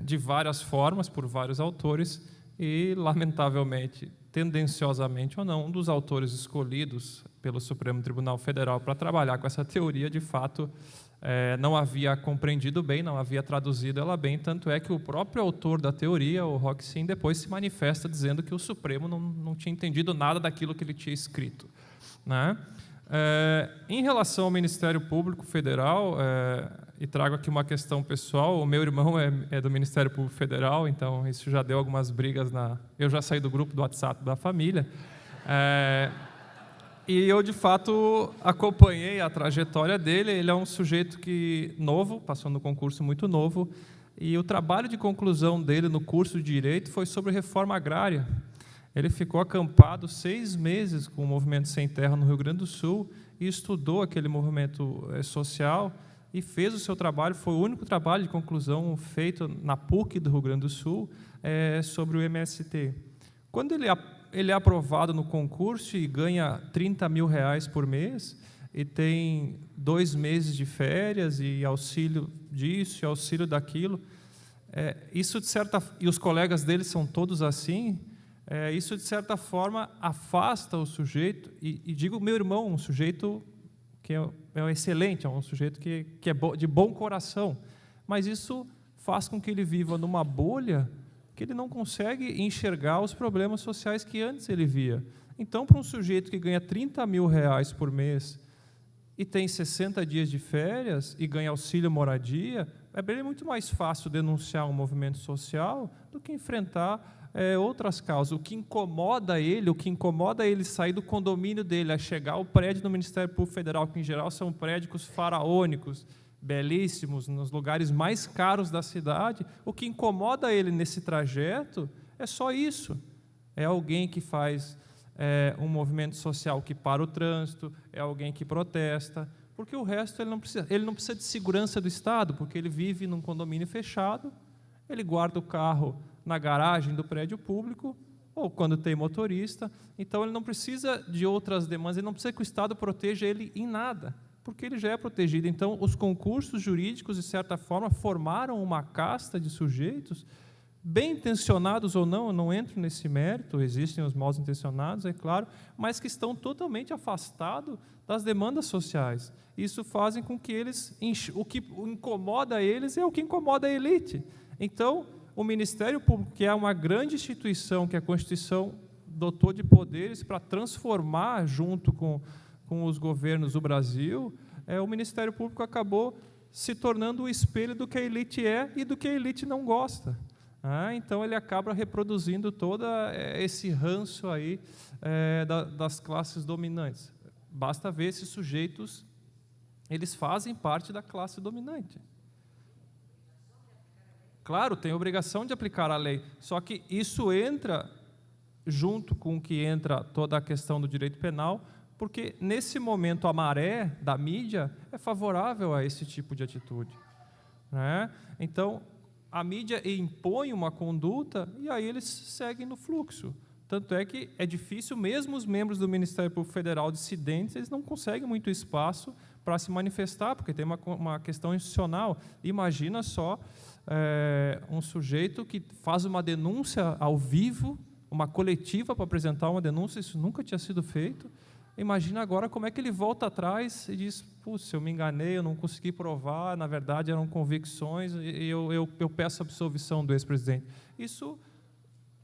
de várias formas, por vários autores, e, lamentavelmente, tendenciosamente ou não, um dos autores escolhidos pelo Supremo Tribunal Federal para trabalhar com essa teoria, de fato, não havia compreendido bem, não havia traduzido ela bem, tanto é que o próprio autor da teoria, o Roxin, depois se manifesta dizendo que o Supremo não tinha entendido nada daquilo que ele tinha escrito, né? Em relação ao Ministério Público Federal, e trago aqui uma questão pessoal, o meu irmão é do Ministério Público Federal, então isso já deu algumas brigas eu já saí do grupo do WhatsApp da família, e eu, de fato, acompanhei a trajetória dele. Ele é um sujeito novo, passou no concurso muito novo, e o trabalho de conclusão dele no curso de Direito foi sobre reforma agrária. Ele ficou acampado 6 meses com o Movimento Sem Terra no Rio Grande do Sul e estudou aquele movimento social e fez o seu trabalho. Foi o único trabalho de conclusão feito na PUC do Rio Grande do Sul sobre o MST. Quando ele é aprovado no concurso e ganha R$30 mil por mês e tem 2 meses de férias e auxílio disso e auxílio daquilo, isso de certa, e os colegas dele são todos assim, isso de certa forma afasta o sujeito, e digo meu irmão, um sujeito que é excelente, é um sujeito que é de bom coração, mas isso faz com que ele viva numa bolha que ele não consegue enxergar os problemas sociais que antes ele via. Então, para um sujeito que ganha R$30 mil por mês e tem 60 dias de férias e ganha auxílio moradia, é bem muito mais fácil denunciar um movimento social do que enfrentar outras causas. O que incomoda ele sair do condomínio dele, a chegar ao prédio do Ministério Público Federal, que em geral são prédios faraônicos, belíssimos, nos lugares mais caros da cidade. O que incomoda ele nesse trajeto é só isso. É alguém que faz um movimento social que para o trânsito, é alguém que protesta, porque o resto ele não precisa. Ele não precisa de segurança do Estado, porque ele vive num condomínio fechado, ele guarda o carro na garagem do prédio público, ou quando tem motorista, então ele não precisa de outras demandas, ele não precisa que o Estado proteja ele em nada, porque ele já é protegido. Então, os concursos jurídicos, de certa forma, formaram uma casta de sujeitos, bem intencionados ou não, eu não entro nesse mérito, existem os mal intencionados, é claro, mas que estão totalmente afastados das demandas sociais. Isso faz com que o que incomoda eles é o que incomoda a elite. Então, o Ministério Público, que é uma grande instituição, que a Constituição dotou de poderes para transformar, junto com os governos do Brasil, o Ministério Público acabou se tornando o espelho do que a elite é e do que a elite não gosta. Então, ele acaba reproduzindo todo esse ranço aí das classes dominantes. Basta ver esses sujeitos, eles fazem parte da classe dominante. Claro, tem obrigação de aplicar a lei, só que isso entra junto com o que entra toda a questão do direito penal, porque, nesse momento, a maré da mídia é favorável a esse tipo de atitude. Então, a mídia impõe uma conduta e aí eles seguem no fluxo. Tanto é que é difícil, mesmo os membros do Ministério Público Federal dissidentes, eles não conseguem muito espaço para se manifestar, porque tem uma questão institucional. Imagina só um sujeito que faz uma denúncia ao vivo, uma coletiva para apresentar uma denúncia, isso nunca tinha sido feito. Imagina agora como é que ele volta atrás e diz: "Putz, eu me enganei, eu não consegui provar, na verdade eram convicções, e eu peço a absolvição do ex-presidente". Isso,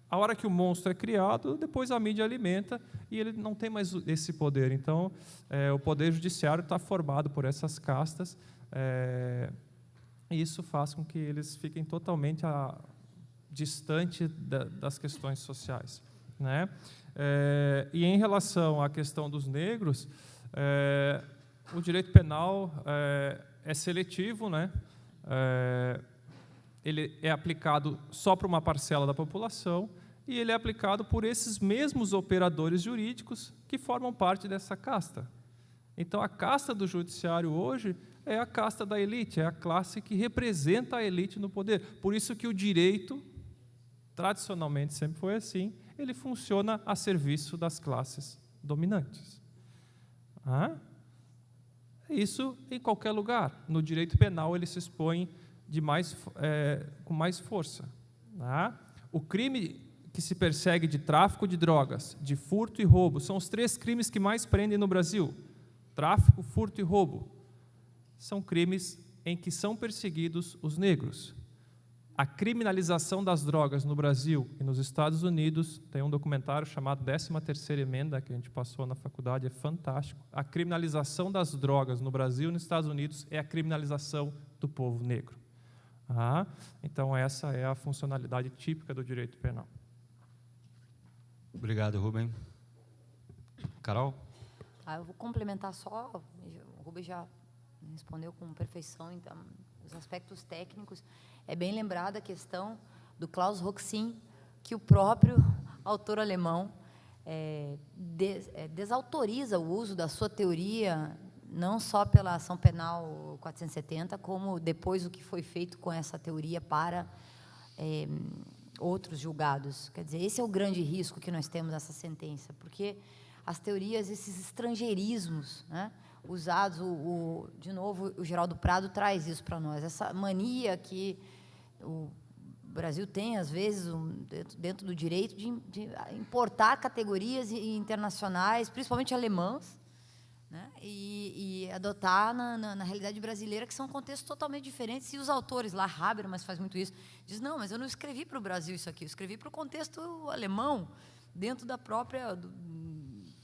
a hora que o monstro é criado, depois a mídia alimenta e ele não tem mais esse poder. Então, o poder judiciário está formado por essas castas, e isso faz com que eles fiquem totalmente distante das questões sociais. E em relação à questão dos negros, o direito penal é seletivo, ele é aplicado só para uma parcela da população e ele é aplicado por esses mesmos operadores jurídicos que formam parte dessa casta. Então, a casta do judiciário hoje é a casta da elite, é a classe que representa a elite no poder. Por isso que o direito, tradicionalmente sempre foi assim, ele funciona a serviço das classes dominantes. Isso em qualquer lugar. No direito penal, ele se expõe com mais força. O crime que se persegue de tráfico de drogas, de furto e roubo, são os 3 crimes que mais prendem no Brasil. Tráfico, furto e roubo. São crimes em que são perseguidos os negros. a criminalização das drogas no Brasil e nos Estados Unidos, tem um documentário chamado 13ª Emenda, que a gente passou na faculdade, é fantástico. A criminalização das drogas no Brasil e nos Estados Unidos é a criminalização do povo negro. Então, essa é a funcionalidade típica do direito penal. Obrigado, Rubem. Carol? Eu vou complementar só, o Rubens já respondeu com perfeição, então, os aspectos técnicos. É bem lembrada a questão do Klaus Roxin, que o próprio autor alemão desautoriza o uso da sua teoria, não só pela ação penal 470, como depois o que foi feito com essa teoria para outros julgados. Quer dizer, esse é o grande risco que nós temos nessa sentença, porque as teorias, esses estrangeirismos, né, usados, de novo, o Geraldo Prado traz isso para nós, essa mania que o Brasil tem, às vezes, dentro do direito, de importar categorias internacionais, principalmente alemãs, né, e adotar na realidade brasileira, que são contextos totalmente diferentes. E os autores, lá, Habermas faz muito isso, diz, não, mas eu não escrevi para o Brasil isso aqui, eu escrevi para o contexto alemão, dentro da própria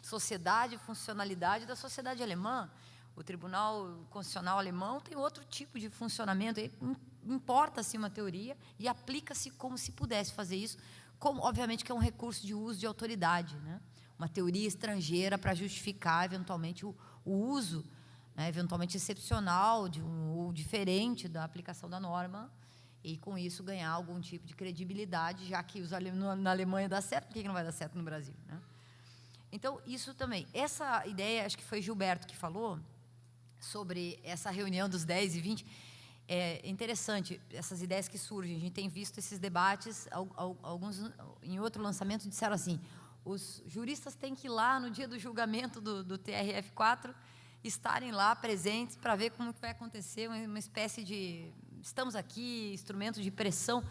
sociedade, funcionalidade da sociedade alemã. O Tribunal Constitucional alemão tem outro tipo de funcionamento. Importa-se uma teoria e aplica-se como se pudesse fazer isso, como, obviamente, que é um recurso de uso de autoridade, né? Uma teoria estrangeira para justificar, eventualmente, o uso, né, eventualmente excepcional, ou diferente da aplicação da norma, e, com isso, ganhar algum tipo de credibilidade, já que na Alemanha dá certo, por que não vai dar certo no Brasil, né? Então, isso também. Essa ideia, acho que foi Gilberto que falou, sobre essa reunião dos 10 e 20, é interessante, essas ideias que surgem. A gente tem visto esses debates, alguns, em outro lançamento, disseram assim, os juristas têm que ir lá no dia do julgamento do TRF4, estarem lá presentes para ver como que vai acontecer, uma espécie de, estamos aqui, instrumento de pressão.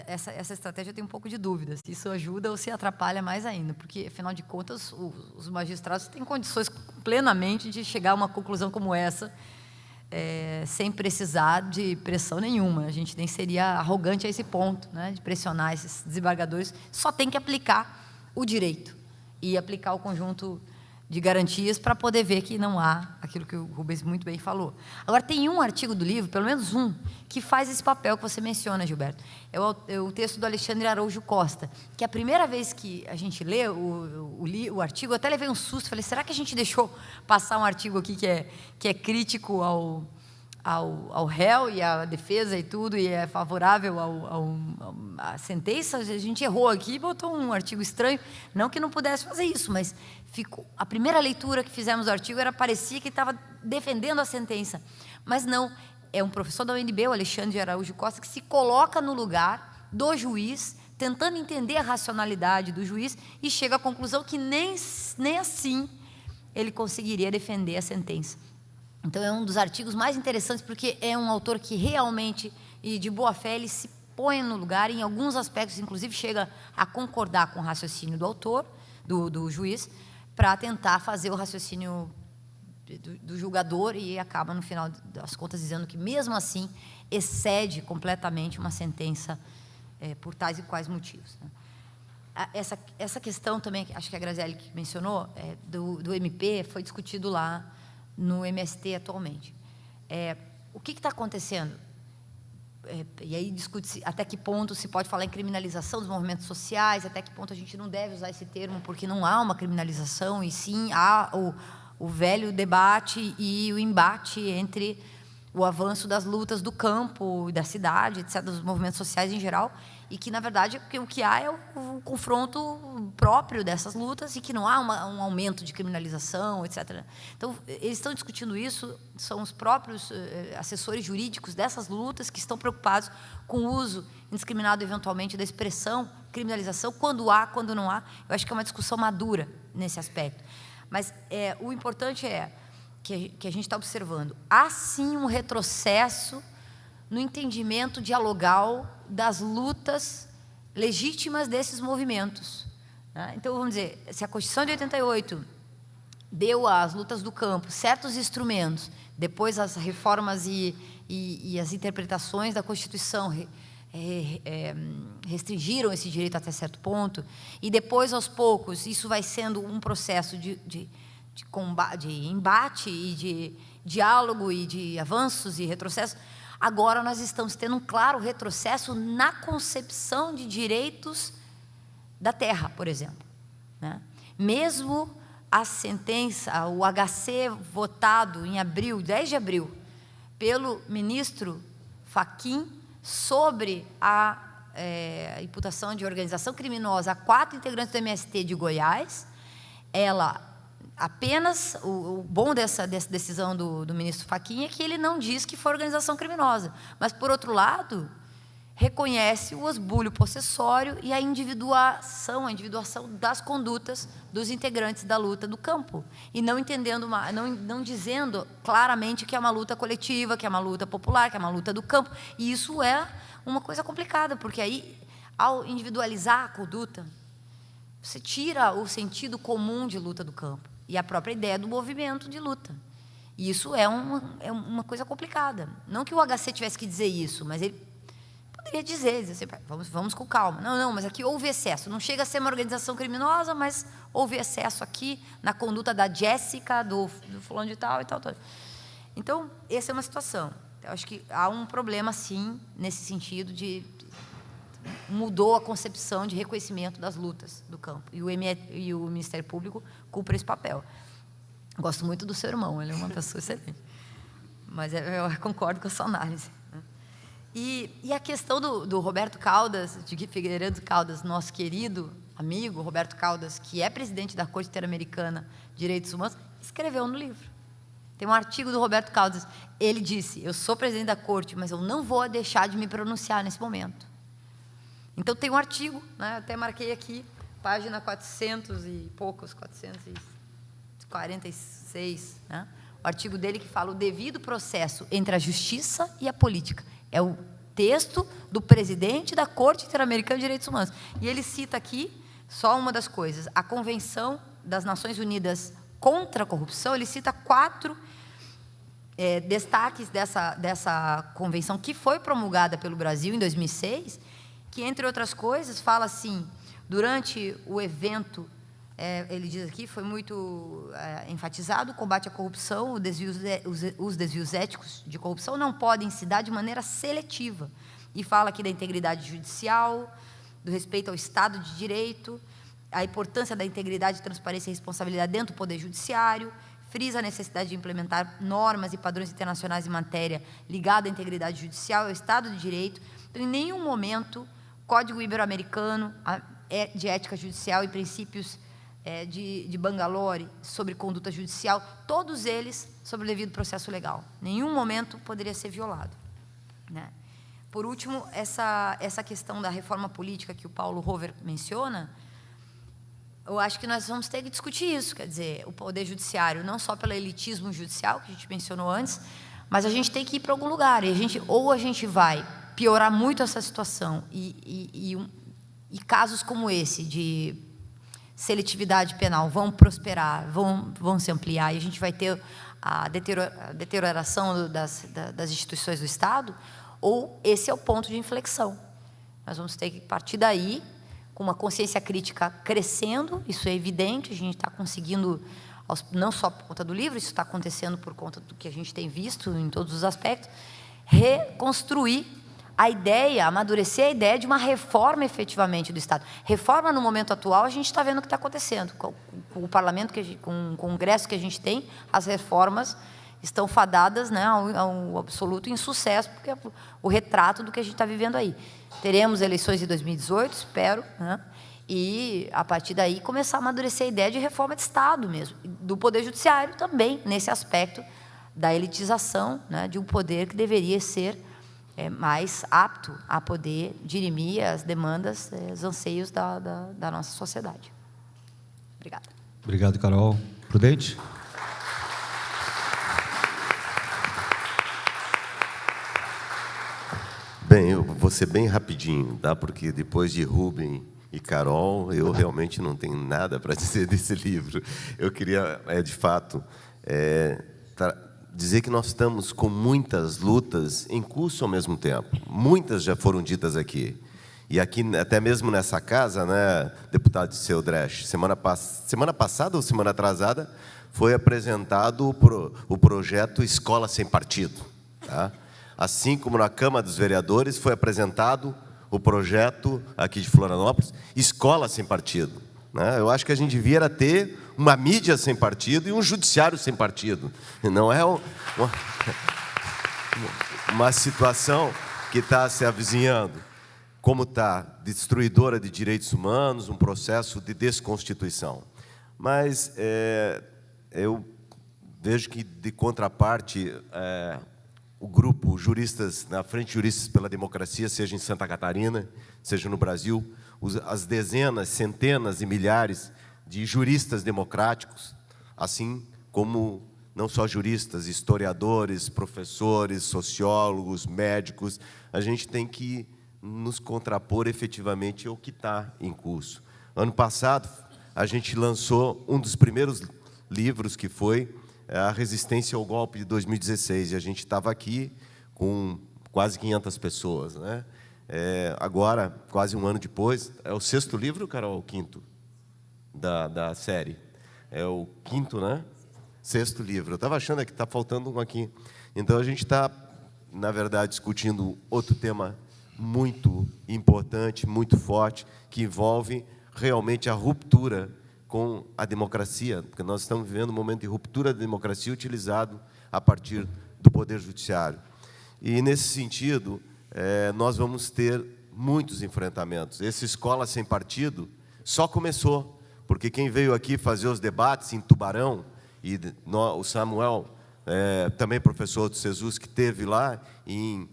Essa estratégia eu tenho um pouco de dúvida, se isso ajuda ou se atrapalha mais ainda, porque, afinal de contas, os magistrados têm condições plenamente de chegar a uma conclusão como essa, sem precisar de pressão nenhuma. A gente nem seria arrogante a esse ponto, né, de pressionar esses desembargadores. Só tem que aplicar o direito e aplicar o conjunto de garantias para poder ver que não há aquilo que o Rubens muito bem falou. Agora, tem um artigo do livro, pelo menos um, que faz esse papel que você menciona, Gilberto. É o texto do Alexandre Araújo Costa, que a primeira vez que a gente lê o artigo, eu até levei um susto, falei, será que a gente deixou passar um artigo aqui que é crítico ao réu e à defesa e tudo, e é favorável à sentença? A gente errou aqui e botou um artigo estranho. Não que não pudesse fazer isso, mas a primeira leitura que fizemos do artigo parecia que estava defendendo a sentença. Mas não, é um professor da UNB, o Alexandre Araújo Costa, que se coloca no lugar do juiz, tentando entender a racionalidade do juiz, e chega à conclusão que nem assim ele conseguiria defender a sentença. Então, é um dos artigos mais interessantes, porque é um autor que realmente, e de boa fé, ele se põe no lugar, e em alguns aspectos, inclusive, chega a concordar com o raciocínio do autor, do juiz, para tentar fazer o raciocínio do julgador, e acaba, no final das contas, dizendo que, mesmo assim, excede completamente uma sentença por tais e quais motivos, né? Essa questão também, acho que a Graziele que mencionou, do MP, foi discutido lá no MST atualmente. O que está acontecendo? E aí discute-se até que ponto se pode falar em criminalização dos movimentos sociais, até que ponto a gente não deve usar esse termo, porque não há uma criminalização, e sim há o velho debate e o embate entre o avanço das lutas do campo, da cidade, etc., dos movimentos sociais em geral, e que, na verdade, o que há é o confronto próprio dessas lutas, e que não há um aumento de criminalização, etc. Então, eles estão discutindo isso, são os próprios assessores jurídicos dessas lutas que estão preocupados com o uso indiscriminado, eventualmente, da expressão criminalização, quando há, quando não há. Eu acho que é uma discussão madura nesse aspecto. Mas o importante é que a gente está observando, há sim um retrocesso no entendimento dialogal das lutas legítimas desses movimentos, né? Então, vamos dizer, se a Constituição de 88 deu às lutas do campo certos instrumentos, depois as reformas e as interpretações da Constituição restringiram esse direito até certo ponto, e depois, aos poucos, isso vai sendo um processo de combate, de embate e de diálogo e de avanços e retrocessos. Agora nós estamos tendo um claro retrocesso na concepção de direitos da terra, por exemplo, né? Mesmo a sentença, o HC votado em abril, 10 de abril, pelo ministro Fachin, sobre a imputação de organização criminosa a 4 integrantes do MST de Goiás, ela apenas, o bom dessa decisão do ministro Fachin é que ele não diz que foi organização criminosa, mas, por outro lado, reconhece o esbulho possessório e a individuação das condutas dos integrantes da luta do campo, e não entendendo, não dizendo claramente que é uma luta coletiva, que é uma luta popular, que é uma luta do campo. E isso é uma coisa complicada, porque aí, ao individualizar a conduta, você tira o sentido comum de luta do campo e a própria ideia do movimento de luta. E isso é uma coisa complicada. Não que o HC tivesse que dizer isso, mas ele poderia dizer assim, vamos com calma. Não, mas aqui houve excesso. Não chega a ser uma organização criminosa, mas houve excesso aqui na conduta da Jéssica, do fulano de tal e tal. Então, essa é uma situação. Eu acho que há um problema, sim, nesse sentido mudou a concepção de reconhecimento das lutas do campo. E o Ministério Público cumpre esse papel. Gosto muito do seu irmão, ele é uma pessoa excelente. Mas eu concordo com a sua análise. E a questão do Roberto Caldas, de Figueiredo Caldas, nosso querido amigo Roberto Caldas, que é presidente da Corte Interamericana de Direitos Humanos, escreveu no livro. Tem um artigo do Roberto Caldas. Ele disse: eu sou presidente da Corte, mas eu não vou deixar de me pronunciar nesse momento. Então, tem um artigo, né, até marquei aqui, página 400 e poucos, 446, né, o artigo dele que fala o devido processo entre a justiça e a política. É o texto do presidente da Corte Interamericana de Direitos Humanos. E ele cita aqui, só uma das coisas, a Convenção das Nações Unidas contra a Corrupção. Ele cita 4 destaques dessa convenção, que foi promulgada pelo Brasil em 2006, que, entre outras coisas, fala assim, durante o evento, ele diz aqui, foi muito enfatizado, o combate à corrupção, os desvios éticos de corrupção não podem se dar de maneira seletiva. E fala aqui da integridade judicial, do respeito ao Estado de Direito, a importância da integridade, transparência e responsabilidade dentro do Poder Judiciário, frisa a necessidade de implementar normas e padrões internacionais em matéria ligada à integridade judicial e ao Estado de Direito. Então, em nenhum momento, Código Ibero-Americano de Ética Judicial e princípios de Bangalore sobre conduta judicial, todos eles sobre o devido processo legal. Nenhum momento poderia ser violado, né? Por último, essa questão da reforma política que o Paulo Rover menciona, eu acho que nós vamos ter que discutir isso, quer dizer, o Poder Judiciário, não só pelo elitismo judicial, que a gente mencionou antes, mas a gente tem que ir para algum lugar, e ou a gente vai piorar muito essa situação, e casos como esse, de seletividade penal, vão prosperar, vão se ampliar, e a gente vai ter a deterioração das instituições do Estado, ou esse é o ponto de inflexão. Nós vamos ter que partir daí, com uma consciência crítica crescendo, isso é evidente, a gente está conseguindo, não só por conta do livro, isso está acontecendo por conta do que a gente tem visto em todos os aspectos, reconstruir a ideia, amadurecer a ideia de uma reforma efetivamente do Estado. Reforma, no momento atual, a gente está vendo o que está acontecendo. Com o parlamento, com o Congresso que a gente tem, as reformas estão fadadas, né, ao absoluto insucesso, porque é o retrato do que a gente está vivendo aí. Teremos eleições em 2018, espero, né, e, a partir daí, começar a amadurecer a ideia de reforma de Estado mesmo, do Poder Judiciário também, nesse aspecto da elitização, né, de um poder que deveria ser mais apto a poder dirimir as demandas, os anseios da nossa sociedade. Obrigada. Obrigado, Carol. Prudente? Bem, eu vou ser bem rapidinho, tá? Porque depois de Rubem e Carol, eu realmente não tenho nada para dizer desse livro. Eu queria, de fato, dizer que nós estamos com muitas lutas em curso ao mesmo tempo. Muitas já foram ditas aqui. E aqui, até mesmo nessa casa, né, deputado Disseu Dresch, semana passada ou semana atrasada, foi apresentado o projeto Escola Sem Partido. Tá? Assim como na Câmara dos Vereadores foi apresentado o projeto aqui de Florianópolis, Escola Sem Partido. Né? Eu acho que a gente devia ter uma mídia sem partido e um judiciário sem partido. Não é uma situação que está se avizinhando, como está destruidora de direitos humanos, um processo de desconstituição. Mas eu vejo que, de contraparte, o grupo Juristas, na Frente Juristas pela Democracia, seja em Santa Catarina, seja no Brasil, as dezenas, centenas e milhares de juristas democráticos, assim como não só juristas, historiadores, professores, sociólogos, médicos, a gente tem que nos contrapor efetivamente ao que está em curso. Ano passado, a gente lançou um dos primeiros livros, que foi A Resistência ao Golpe de 2016, e a gente estava aqui com quase 500 pessoas. Né? Agora, quase um ano depois, é o 6º livro, Carol, ou o 5º da série? É o 5º, né? 6º livro. Eu estava achando que está faltando um aqui. Então, a gente está, na verdade, discutindo outro tema muito importante, muito forte, que envolve realmente a ruptura com a democracia, porque nós estamos vivendo um momento de ruptura da democracia utilizado a partir do Poder Judiciário. E, nesse sentido, nós vamos ter muitos enfrentamentos. Essa Escola Sem Partido só começou, porque quem veio aqui fazer os debates em Tubarão, e o Samuel, também professor do SESUS, que esteve lá em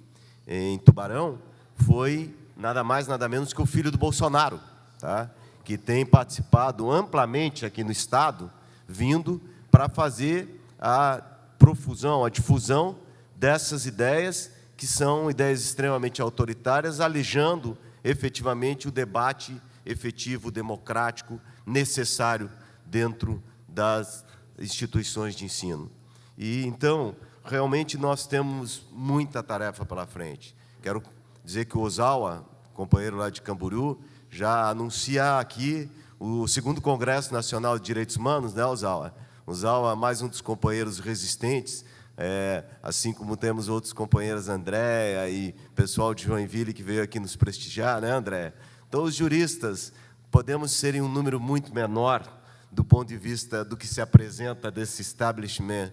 Tubarão, foi nada mais, nada menos que o filho do Bolsonaro, tá? Que tem participado amplamente aqui no Estado, vindo para fazer a profusão, a difusão dessas ideias, que são ideias extremamente autoritárias, alijando efetivamente o debate efetivo, democrático, necessário dentro das instituições de ensino. E, então, realmente nós temos muita tarefa pela frente. Quero dizer que o Ozawa, companheiro lá de Camboriú, já anuncia aqui o 2º Congresso Nacional de Direitos Humanos, né, Ozawa? Ozawa, mais um dos companheiros resistentes, assim como temos outros companheiros, Andréa e pessoal de Joinville que veio aqui nos prestigiar, né, André? Então, os juristas podemos ser em um número muito menor do ponto de vista do que se apresenta desse establishment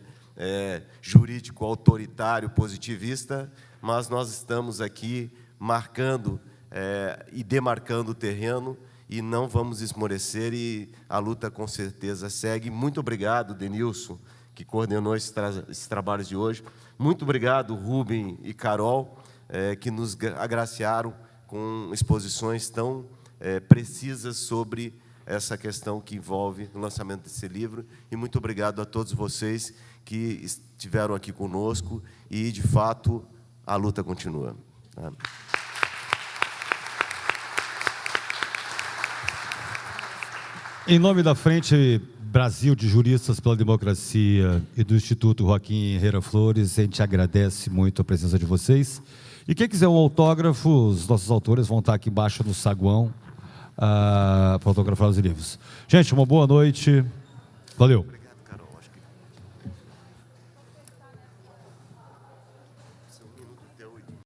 jurídico autoritário, positivista, mas nós estamos aqui marcando e demarcando o terreno e não vamos esmorecer, e a luta com certeza segue. Muito obrigado, Denilson, que coordenou esses trabalhos de hoje. Muito obrigado, Rubem e Carol, que nos agraciaram com exposições tão precisas sobre essa questão que envolve o lançamento desse livro. E muito obrigado a todos vocês que estiveram aqui conosco e, de fato, a luta continua. Em nome da Frente Brasil de Juristas pela Democracia e do Instituto Joaquim Herrera Flores, a gente agradece muito a presença de vocês. E quem quiser um autógrafo, os nossos autores vão estar aqui embaixo no saguão para autografar os livros. Gente, uma boa noite. Valeu.